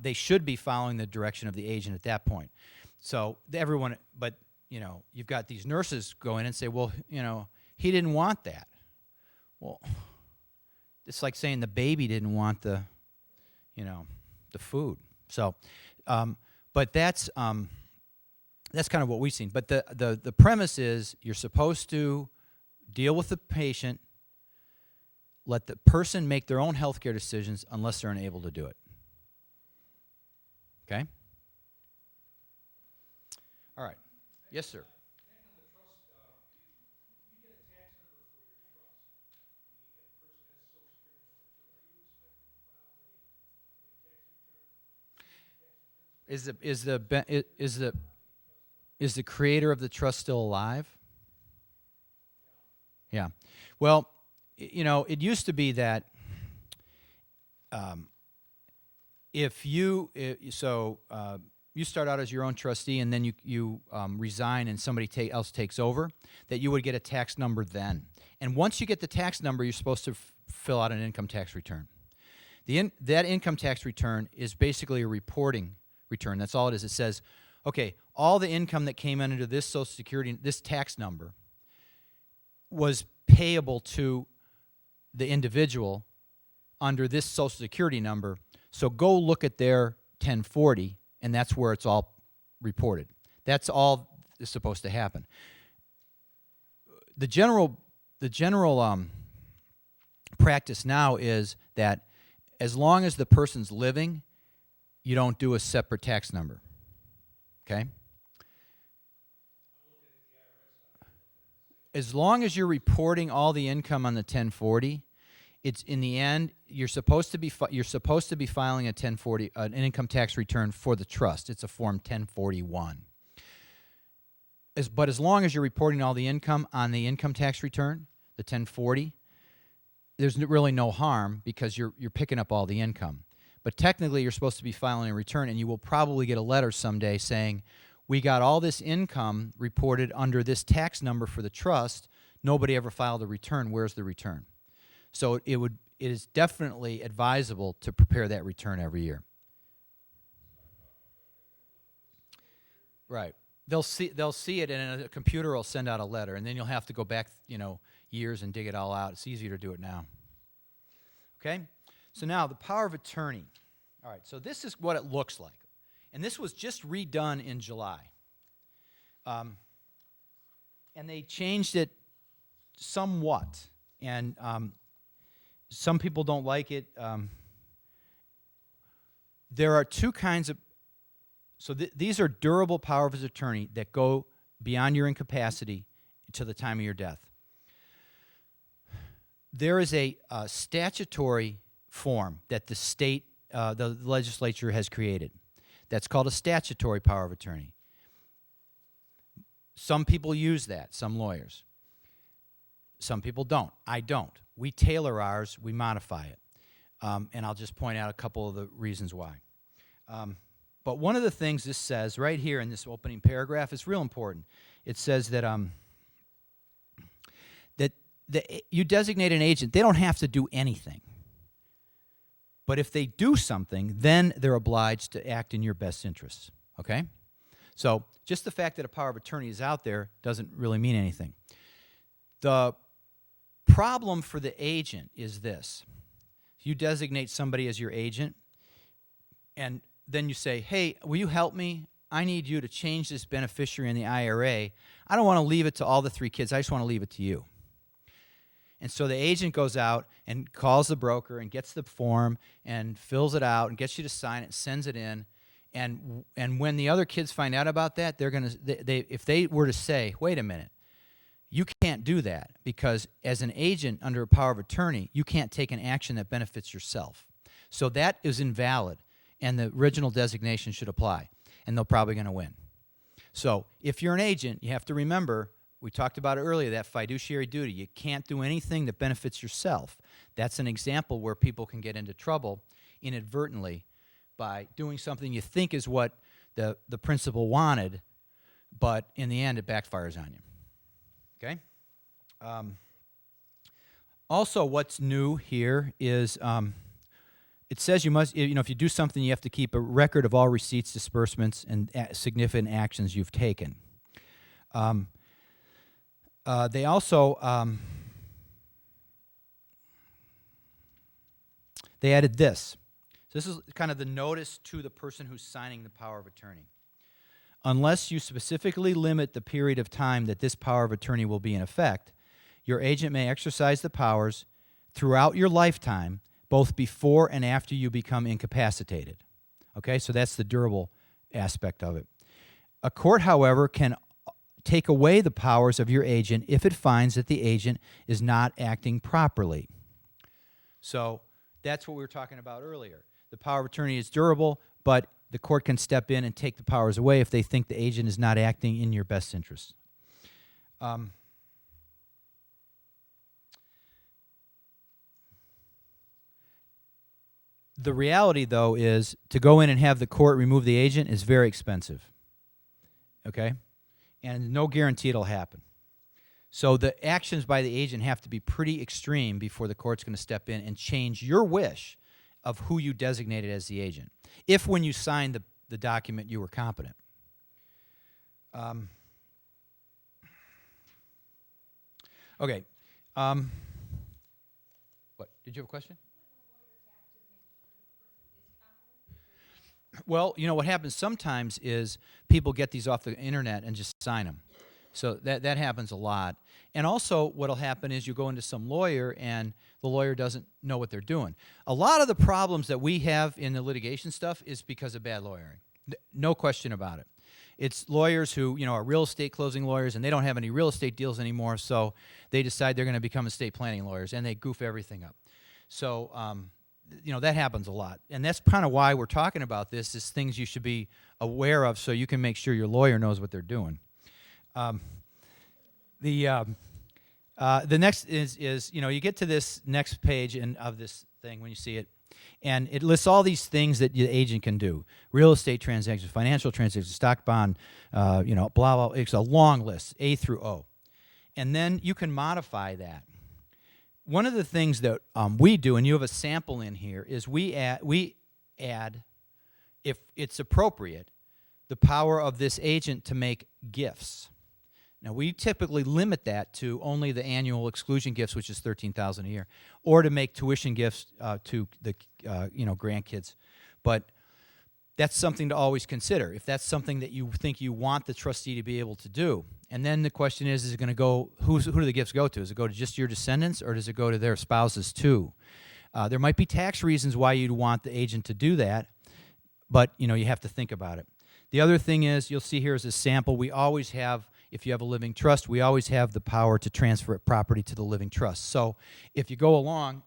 they should be following the direction of the agent at that point. So everyone, but you've got these nurses go in and say, well, he didn't want that. Well, it's like saying the baby didn't want the food. So, but that's kind of what we've seen. But the premise is you're supposed to deal with the patient, let the person make their own healthcare decisions unless they're unable to do it. Okay? All right. Yes, sir. Is the creator of the trust still alive? Yeah. Well, it used to be that if you start out as your own trustee and then you resign and somebody else takes over, that you would get a tax number then. And once you get the tax number, you're supposed to fill out an income tax return. That income tax return is basically a reporting return. That's all it is. It says, okay, all the income that came in under this Social Security, this tax number, was payable to the individual under this Social Security number. So go look at their 1040, and that's where it's all reported. That's all is supposed to happen. The general practice now is that as long as the person's living, you don't do a separate tax number, okay? As long as you're reporting all the income on the 1040, it's in the end you're supposed to be filing a 1040 an income tax return for the trust. It's a form 1041. But as long as you're reporting all the income on the income tax return, the 1040, there's really no harm because you're picking up all the income. But technically, you're supposed to be filing a return, and you will probably get a letter someday saying, we got all this income reported under this tax number for the trust. Nobody ever filed a return. Where's the return? So it is definitely advisable to prepare that return every year. Right. They'll see it, and a computer will send out a letter, and then you'll have to go back, years and dig it all out. It's easier to do it now. Okay? So now, the power of attorney. All right, so this is what it looks like. And this was just redone in July. And they changed it somewhat. And some people don't like it. There are two kinds of... So these are durable powers of attorney that go beyond your incapacity to the time of your death. there is a statutory form that the state, the legislature has created. That's called a statutory power of attorney. Some people use that, some lawyers. Some people don't. I don't. We tailor ours, we modify it. And I'll just point out a couple of the reasons why. But one of the things this says right here in this opening paragraph is real important. It says that you designate an agent, they don't have to do anything. But if they do something, then they're obliged to act in your best interests, okay? So just the fact that a power of attorney is out there doesn't really mean anything. The problem for the agent is this. You designate somebody as your agent, and then you say, hey, will you help me? I need you to change this beneficiary in the IRA. I don't want to leave it to all the 3 kids. I just want to leave it to you. And so the agent goes out and calls the broker and gets the form and fills it out and gets you to sign it, sends it in. And when the other kids find out about that, they're going to, if they were to say, wait a minute, you can't do that because as an agent under a power of attorney, you can't take an action that benefits yourself. So that is invalid, and the original designation should apply, and they're probably going to win. So if you're an agent, you have to remember, we talked about it earlier, that fiduciary duty. You can't do anything that benefits yourself. That's an example where people can get into trouble inadvertently by doing something you think is what the principal wanted, but in the end it backfires on you. Okay? Also, what's new here is it says you must, if you do something, you have to keep a record of all receipts, disbursements, and significant actions you've taken. They also they added this. So this is kind of the notice to the person who's signing the power of attorney. Unless you specifically limit the period of time that this power of attorney will be in effect, your agent may exercise the powers throughout your lifetime, both before and after you become incapacitated. Okay, so that's the durable aspect of it. A court, however, can take away the powers of your agent if it finds that the agent is not acting properly. So that's what we were talking about earlier. The power of attorney is durable, but the court can step in and take the powers away if they think the agent is not acting in your best interest. The reality, though, is to go in and have the court remove the agent is very expensive. Okay? And no guarantee it'll happen. So the actions by the agent have to be pretty extreme before the court's going to step in and change your wish of who you designated as the agent, if when you signed the document you were competent. Okay. What? Did you have a question? Well, what happens sometimes is people get these off the internet and just sign them. So that happens a lot. And also what will happen is you go into some lawyer and the lawyer doesn't know what they're doing. A lot of the problems that we have in the litigation stuff is because of bad lawyering. No question about it. It's lawyers who, are real estate closing lawyers and they don't have any real estate deals anymore, so they decide they're going to become estate planning lawyers and they goof everything up. So, that happens a lot. And that's kind of why we're talking about this, is things you should be aware of so you can make sure your lawyer knows what they're doing. The next is you get to this next page of this thing when you see it, and it lists all these things that the agent can do: real estate transactions, financial transactions, stock bond, blah blah. It's a long list, A through O, and then you can modify that. One of the things that we do, and you have a sample in here, is we add, if it's appropriate, the power of this agent to make gifts. Now, we typically limit that to only the annual exclusion gifts, which is $13,000 a year, or to make tuition gifts to the grandkids. But that's something to always consider, if that's something that you think you want the trustee to be able to do. And then the question is it going to go, who do the gifts go to? Does it go to just your descendants, or does it go to their spouses too? There might be tax reasons why you'd want the agent to do that, but you have to think about it. The other thing is, you'll see here is a sample. We always have, if you have a living trust, we always have the power to transfer property to the living trust. So if you go along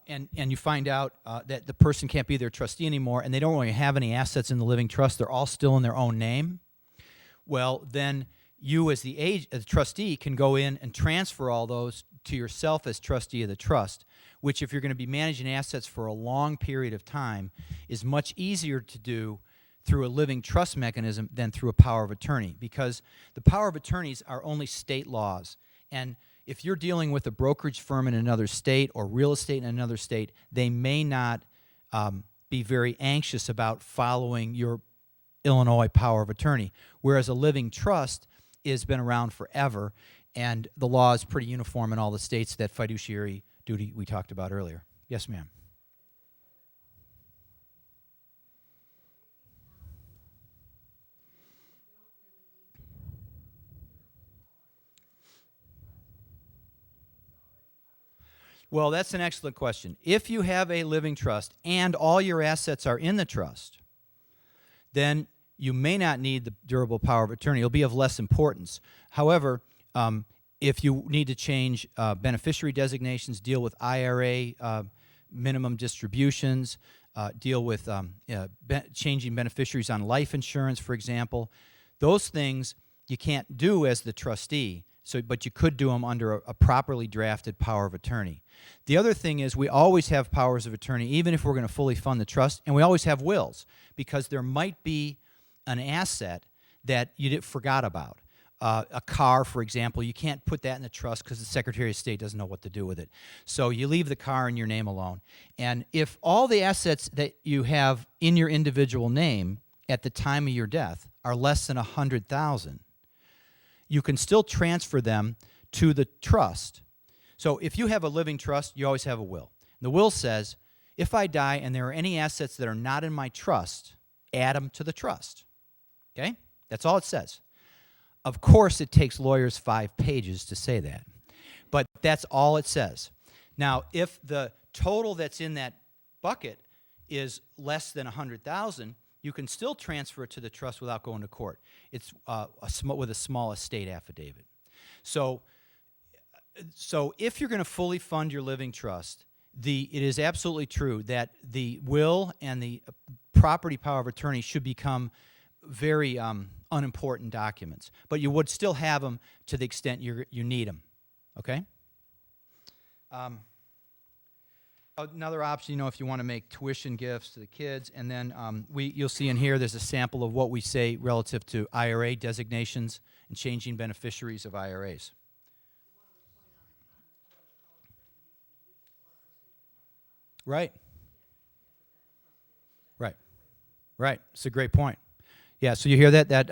and you find out that the person can't be their trustee anymore and they don't really have any assets in the living trust, they're all still in their own name, well, then you as the trustee can go in and transfer all those to yourself as trustee of the trust, which if you're going to be managing assets for a long period of time is much easier to do through a living trust mechanism than through a power of attorney, because the power of attorneys are only state laws. And if you're dealing with a brokerage firm in another state or real estate in another state, they may not be very anxious about following your Illinois power of attorney, whereas a living trust has been around forever, and the law is pretty uniform in all the states, that fiduciary duty we talked about earlier. Yes, ma'am. Well, that's an excellent question. If you have a living trust and all your assets are in the trust, then you may not need the durable power of attorney. It'll be of less importance. However, if you need to change beneficiary designations, deal with IRA minimum distributions, deal with changing beneficiaries on life insurance, for example, those things you can't do as the trustee, but you could do them under a properly drafted power of attorney. The other thing is we always have powers of attorney, even if we're going to fully fund the trust, and we always have wills, because there might be an asset that you forgot about. A car, for example, you can't put that in the trust because the Secretary of State doesn't know what to do with it. So you leave the car in your name alone. And if all the assets that you have in your individual name at the time of your death are less than $100,000, you can still transfer them to the trust. So if you have a living trust, you always have a will. The will says, if I die and there are any assets that are not in my trust, add them to the trust. Okay? That's all it says. Of course, it takes lawyers 5 pages to say that, but that's all it says. Now, if the total that's in that bucket is less than $100,000, you can still transfer it to the trust without going to court. It's with a small estate affidavit. So if you're going to fully fund your living trust, it is absolutely true that the will and the property power of attorney should become very unimportant documents, but you would still have them to the extent you need them. Okay. Another option, if you want to make tuition gifts to the kids, and then you'll see in here there's a sample of what we say relative to IRA designations and changing beneficiaries of IRAs. Right. Right. It's a great point. Yeah, so you hear that?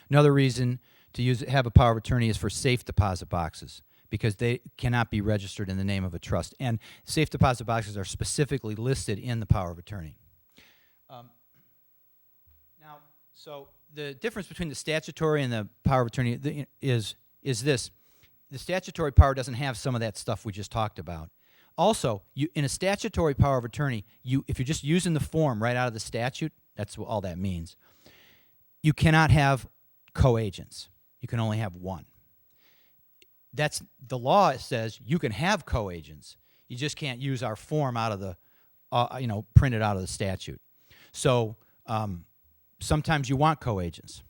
Another reason to have a power of attorney is for safe deposit boxes, because they cannot be registered in the name of a trust. And safe deposit boxes are specifically listed in the power of attorney. Now, so the difference between the statutory and the power of attorney is this. The statutory power doesn't have some of that stuff we just talked about. Also, in a statutory power of attorney, if you're just using the form right out of the statute, that's all that means. You cannot have co-agents. You can only have one. That's the law. Says you can have co-agents. You just can't use our form out of the, printed out of the statute. So sometimes you want co-agents.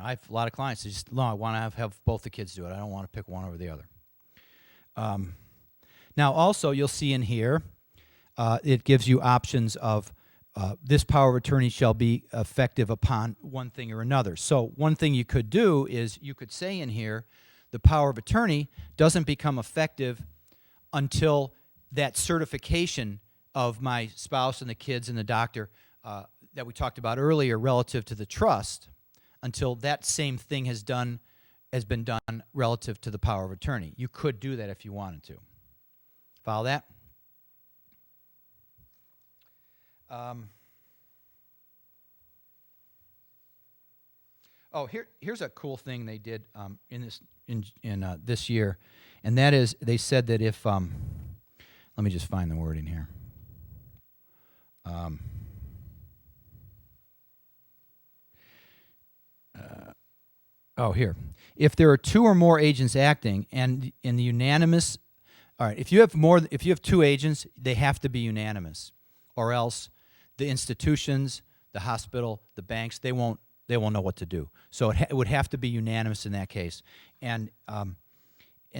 I have a lot of clients that just, no, I want to have both the kids do it. I don't want to pick one over the other. Now, also, you'll see in here, it gives you options of this power of attorney shall be effective upon one thing or another. So one thing you could do is you could say in here, the power of attorney doesn't become effective until that certification of my spouse and the kids and the doctor that we talked about earlier relative to the trust, until that same thing has been done relative to the power of attorney. You could do that if you wanted to. Follow that? Here's a cool thing they did in this year, and that is they said that if let me just find the wording here. Oh, here. If there are two or more agents acting and in the unanimous, all right, if you have two agents, they have to be unanimous, or else the institutions, the hospital, the banks, they won't know what to do. So it would have to be unanimous in that case. And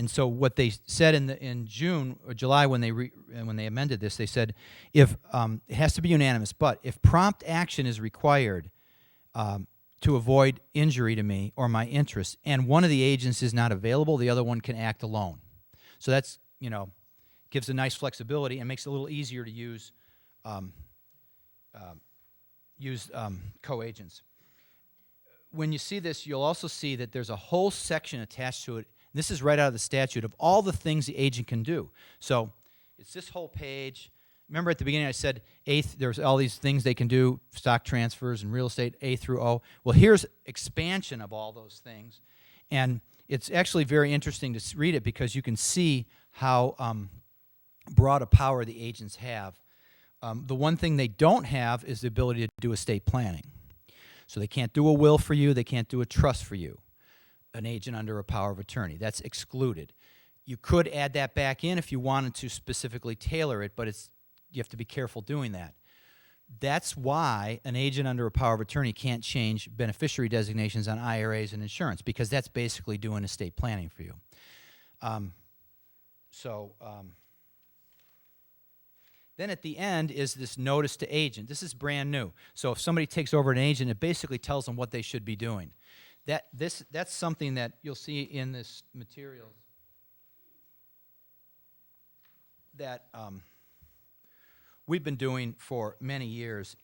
so what they said in June or July when they amended this, they said if it has to be unanimous, but if prompt action is required to avoid injury to me or my interests, and one of the agents is not available, the other one can act alone. So that's, gives a nice flexibility and makes it a little easier to use co-agents. When you see this, you'll also see that there's a whole section attached to it. This is right out of the statute of all the things the agent can do. So it's this whole page. Remember at the beginning I said there's all these things they can do, stock transfers and real estate, A through O. Well, here's expansion of all those things. And it's actually very interesting to read it because you can see how broad a power the agents have. The one thing they don't have is the ability to do estate planning. So they can't do a will for you. They can't do a trust for you, an agent under a power of attorney. That's excluded. You could add that back in if you wanted to specifically tailor it, but you have to be careful doing that. That's why an agent under a power of attorney can't change beneficiary designations on IRAs and insurance, because that's basically doing estate planning for you. Then at the end is this notice to agent. This is brand new. So if somebody takes over an agent, it basically tells them what they should be doing. That's something that you'll see in this materials that we've been doing for many years,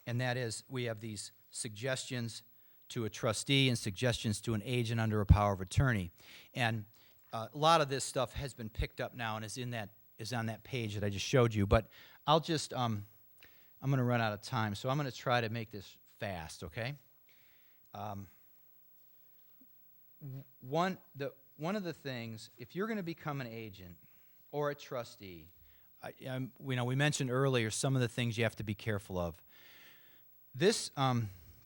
and that is we have these suggestions to a trustee and suggestions to an agent under a power of attorney. And a lot of this stuff has been picked up now and is on that page that I just showed you. But I'll just, I'm going to run out of time, so I'm going to try to make this fast, okay? One of the things, if you're going to become an agent or a trustee, we mentioned earlier some of the things you have to be careful of. This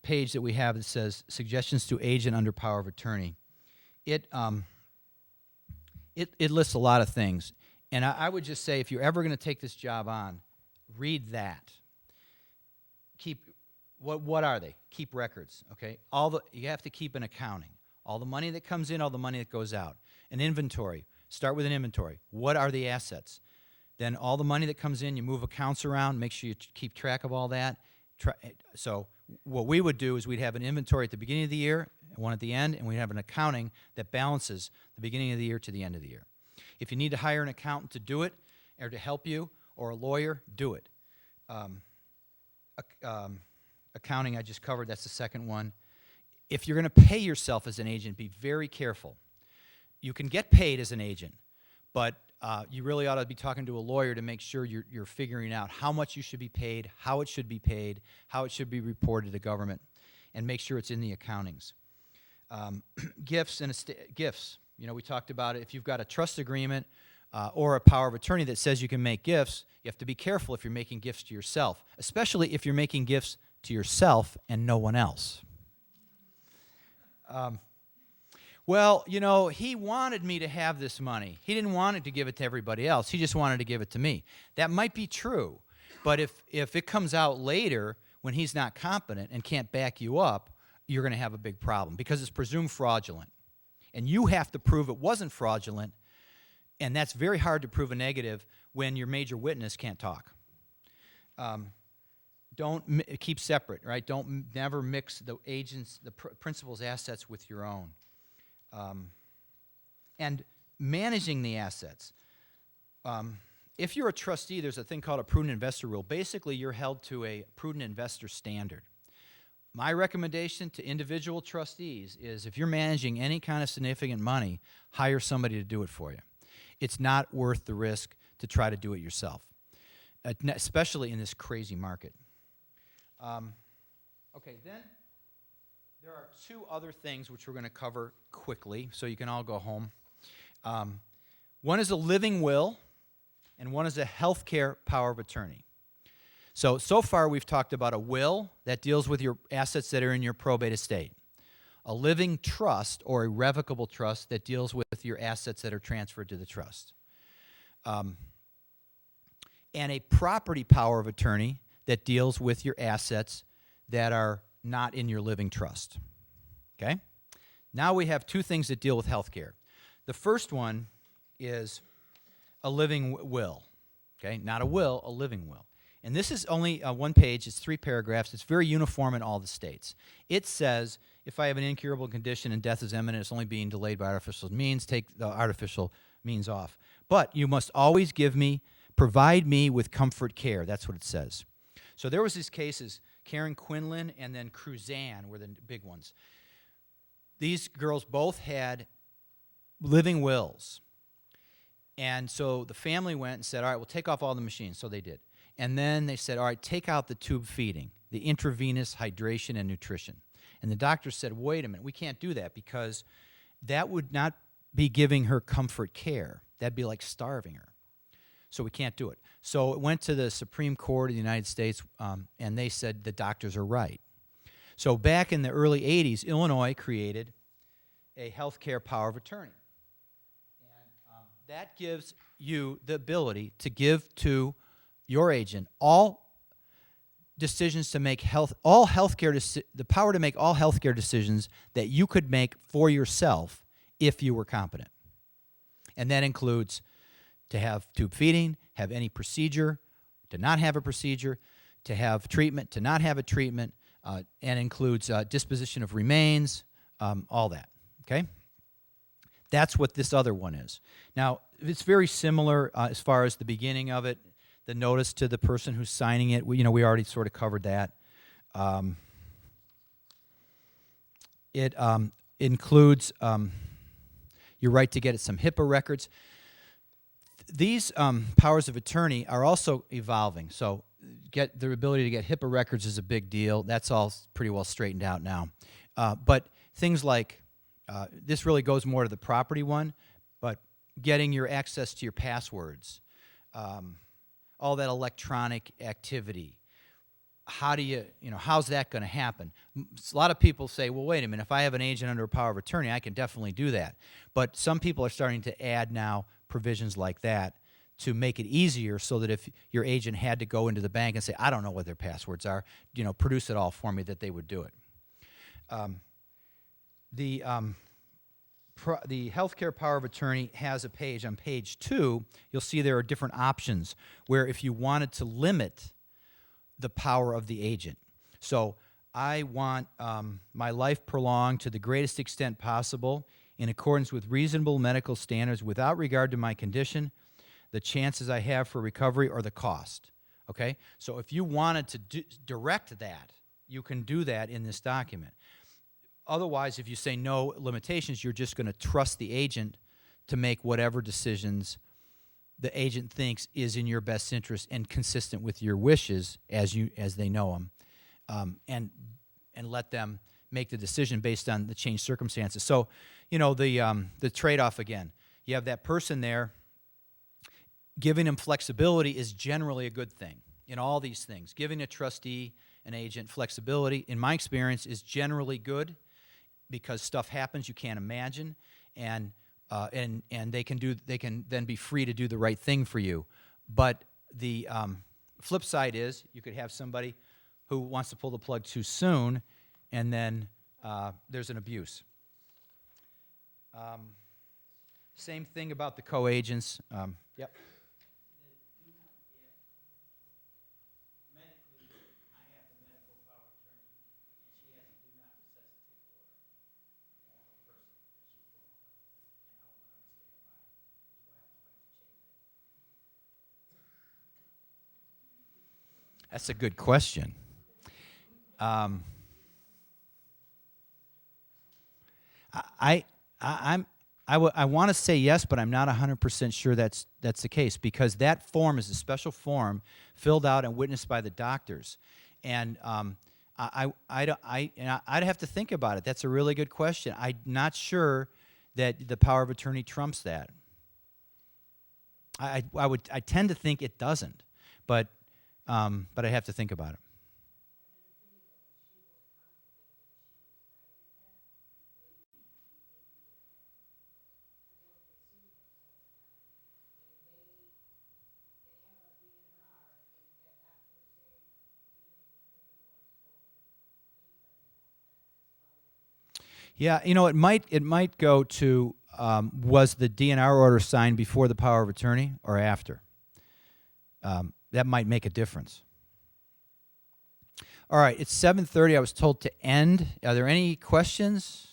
page that we have that says suggestions to agent under power of attorney, it lists a lot of things. And I would just say, if you're ever going to take this job on, read that. What are they? Keep records, okay? You have to keep an accounting. All the money that comes in, all the money that goes out. An inventory. Start with an inventory. What are the assets? Then all the money that comes in, you move accounts around, make sure you keep track of all that. So what we would do is we'd have an inventory at the beginning of the year, one at the end, and we'd have an accounting that balances the beginning of the year to the end of the year. If you need to hire an accountant to do it or to help you, or a lawyer, do it. Accounting I just covered, that's the second one. If you're going to pay yourself as an agent, be very careful. You can get paid as an agent, but you really ought to be talking to a lawyer to make sure you're figuring out how much you should be paid, how it should be paid, how it should be reported to the government, and make sure it's in the accountings. Gifts. We talked about it. If you've got a trust agreement or a power of attorney that says you can make gifts, you have to be careful if you're making gifts to yourself, especially if you're making gifts to yourself and no one else. He wanted me to have this money. He didn't want to give it to everybody else. He just wanted to give it to me. That might be true, but if it comes out later when he's not competent and can't back you up, you're going to have a big problem because it's presumed fraudulent. And you have to prove it wasn't fraudulent, and that's very hard to prove a negative when your major witness can't talk. Keep separate, right? Never mix the principal's assets with your own. And managing the assets. If you're a trustee, there's a thing called a prudent investor rule. Basically, you're held to a prudent investor standard. My recommendation to individual trustees is if you're managing any kind of significant money, hire somebody to do it for you. It's not worth the risk to try to do it yourself, especially in this crazy market. Okay, then there are two other things which we're going to cover quickly so you can all go home. One is a living will, and one is a healthcare power of attorney. So far we've talked about a will that deals with your assets that are in your probate estate. a living trust or irrevocable trust that deals with your assets that are transferred to the trust. And a property power of attorney that deals with your assets that are not in your living trust. Okay? Now we have two things that deal with health care. The first one is a living will. Okay? Not a will, a living will. And this is only one page. It's 3 paragraphs. It's very uniform in all the states. It says, if I have an incurable condition and death is imminent, it's only being delayed by artificial means, take the artificial means off. But you must always provide me with comfort care. That's what it says. So there was these cases, Karen Quinlan and then Cruzanne were the big ones. These girls both had living wills. And so the family went and said, all right, we'll take off all the machines. So they did. And then they said, all right, take out the tube feeding, the intravenous hydration and nutrition. And the doctor said, wait a minute, we can't do that because that would not be giving her comfort care. That'd be like starving her. So we can't do it. So it went to the Supreme Court of the United States, and they said the doctors are right. So back in the early 80s, Illinois created a health care power of attorney. And that gives you the ability to give to your agent all decisions to make the power to make all healthcare decisions that you could make for yourself if you were competent. And that includes to have tube feeding, have any procedure, to not have a procedure, to have treatment, to not have a treatment, and includes disposition of remains, all that, okay? That's what this other one is. Now, it's very similar as far as the beginning of it, the notice to the person who's signing it. We already sort of covered that. It includes your right to get some HIPAA records. These powers of attorney are also evolving. So get the ability to get HIPAA records is a big deal. That's all pretty well straightened out now. But things like, this really goes more to the property one, but getting your access to your passwords, all that electronic activity. How do how's that going to happen? A lot of people say, well, wait a minute, if I have an agent under a power of attorney, I can definitely do that. But some people are starting to add now provisions like that to make it easier so that if your agent had to go into the bank and say, I don't know what their passwords are, produce it all for me, that they would do it. The healthcare power of attorney has a page. On page 2, you'll see there are different options where if you wanted to limit the power of the agent. So I want my life prolonged to the greatest extent possible in accordance with reasonable medical standards without regard to my condition, the chances I have for recovery, or the cost. Okay? So if you wanted to direct that, you can do that in this document. Otherwise, if you say no limitations, you're just going to trust the agent to make whatever decisions the agent thinks is in your best interest and consistent with your wishes as they know them, and let them make the decision based on the changed circumstances. So, the trade-off again. You have that person there. Giving them flexibility is generally a good thing in all these things. Giving a trustee, an agent, flexibility, in my experience, is generally good because stuff happens you can't imagine, and they can then be free to do the right thing for you. But the flip side is you could have somebody who wants to pull the plug too soon, and then there's an abuse. Same thing about the co-agents. Yep. That's a good question. I want to say yes, but I'm not 100% sure that's the case, because that form is a special form filled out and witnessed by the doctors, and I'd have to think about it. That's a really good question. I'm not sure that the power of attorney trumps that. I tend to think it doesn't, but I have to think about it. Yeah, it might go to was the DNR order signed before the power of attorney or after? That might make a difference. All right, it's 7:30. I was told to end. Are there any questions?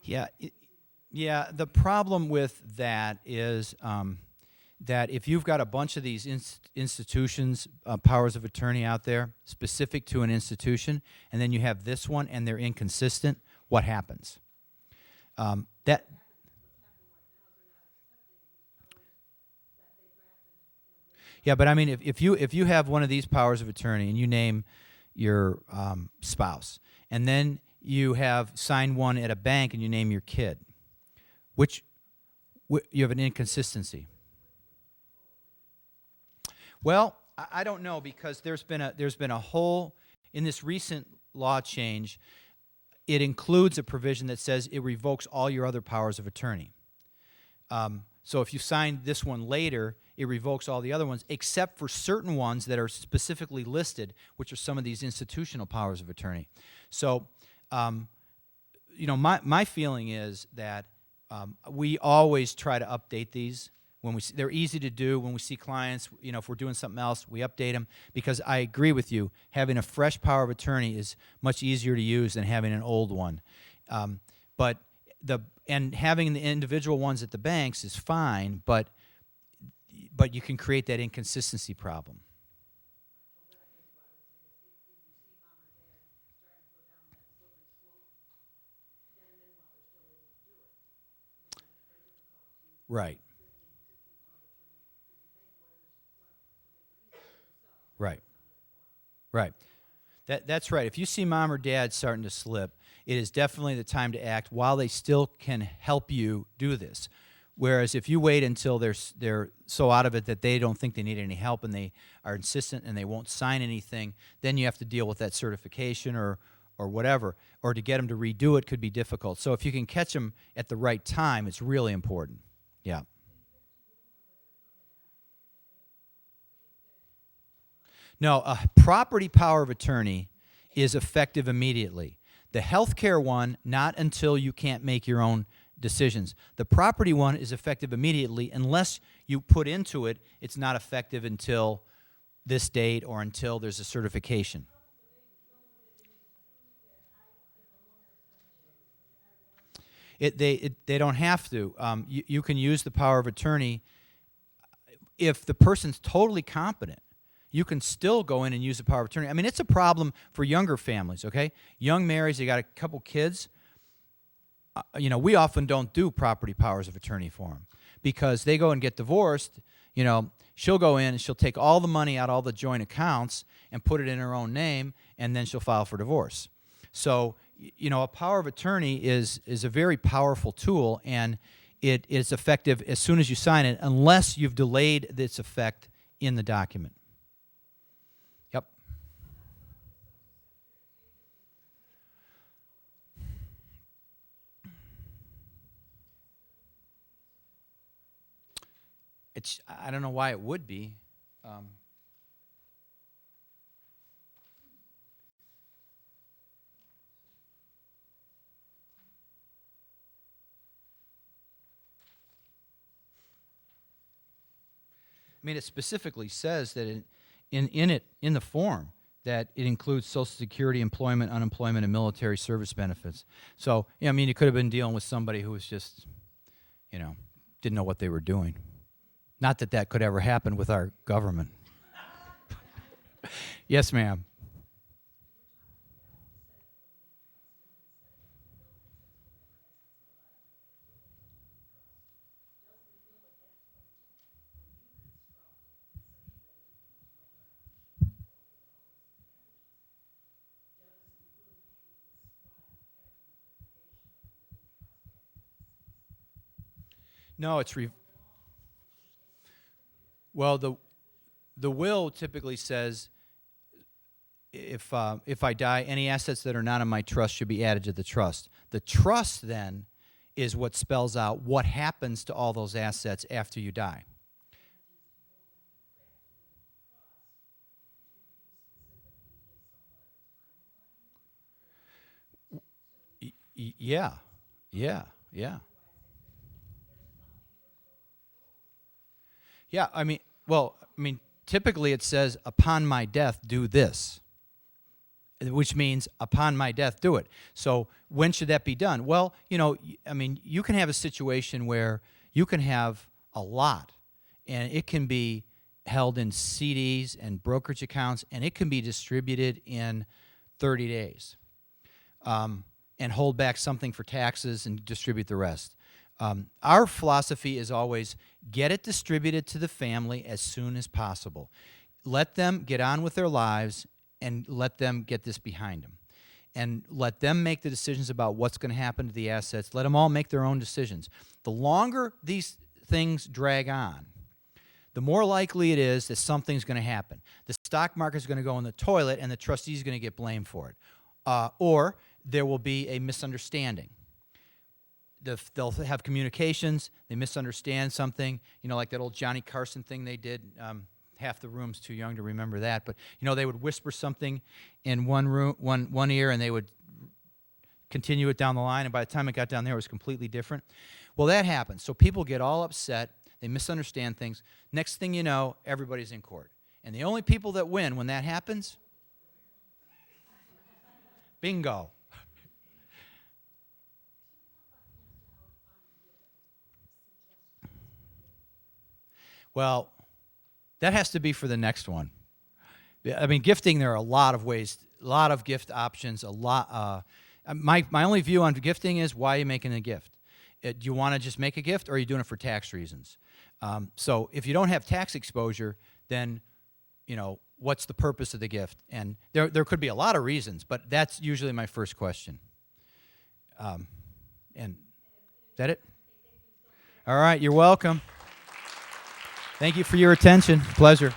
Yeah, yeah. The problem with that is that if you've got a bunch of these institutions, powers of attorney out there specific to an institution, and then you have this one and they're inconsistent, what happens? That Yeah, but I mean, if you have one of these powers of attorney and you name your spouse, and then you have signed one at a bank and you name your kid, which you have an inconsistency. Well, I don't know, because there's been a whole in this recent law change. It includes a provision that says it revokes all your other powers of attorney. So if you sign this one later, it revokes all the other ones, except for certain ones that are specifically listed, which are some of these institutional powers of attorney. So, my feeling is that we always try to update these when they're easy to do. When we see clients, if we're doing something else, we update them, because I agree with you. Having a fresh power of attorney is much easier to use than having an old one. And having the individual ones at the banks is fine, but you can create that inconsistency problem. Right. Right. Right. That's right. If you see mom or dad starting to slip, it is definitely the time to act while they still can help you do this. Whereas if you wait until they're so out of it that they don't think they need any help and they are insistent and they won't sign anything, then you have to deal with that certification or whatever. Or to get them to redo it could be difficult. So if you can catch them at the right time, it's really important. Yeah. No, a property power of attorney is effective immediately. The healthcare one, not until you can't make your own decisions. The property one is effective immediately unless you put into it, it's not effective until this date or until there's a certification. They don't have to. You can use the power of attorney if the person's totally competent. You can still go in and use the power of attorney. I mean, it's a problem for younger families, okay? Young marrieds, they got a couple kids. We often don't do property powers of attorney for them because they go and get divorced. She'll go in and she'll take all the money out, all the joint accounts, and put it in her own name, and then she'll file for divorce. So, a power of attorney is a very powerful tool, and it is effective as soon as you sign it, unless you've delayed its effect in the document. Yep. I don't know why it would be. It specifically says that in the form that it includes Social Security, employment, unemployment, and military service benefits. So, you could have been dealing with somebody who was just, didn't know what they were doing. Not that could ever happen with our government. Yes, ma'am. No, well, the will typically says if I die, any assets that are not in my trust should be added to the trust. The trust then is what spells out what happens to all those assets after you die. Yeah, yeah, yeah. Yeah, typically it says, upon my death, do this, which means upon my death, do it. So when should that be done? Well, you can have a situation where you can have a lot, and it can be held in CDs and brokerage accounts, and it can be distributed in 30 days. And hold back something for taxes and distribute the rest. Our philosophy is always get it distributed to the family as soon as possible. Let them get on with their lives and let them get this behind them. And let them make the decisions about what's going to happen to the assets. Let them all make their own decisions. The longer these things drag on, the more likely it is that something's going to happen. The stock market's going to go in the toilet and the trustee's going to get blamed for it. Or there will be a misunderstanding. They'll have communications, they misunderstand something, like that old Johnny Carson thing they did. Half the room's too young to remember that, but they would whisper something in one ear, and they would continue it down the line, and by the time it got down there, it was completely different. Well, that happens. So people get all upset, they misunderstand things. Next thing you know, everybody's in court. And the only people that win when that happens, bingo. Well, that has to be for the next one. Gifting, there are a lot of ways, a lot of gift options, my only view on gifting is, why are you making a gift? Do you want to just make a gift, or are you doing it for tax reasons? So if you don't have tax exposure, then, what's the purpose of the gift? And there could be a lot of reasons, but that's usually my first question. And is that it? All right, you're welcome. Thank you for your attention. Pleasure.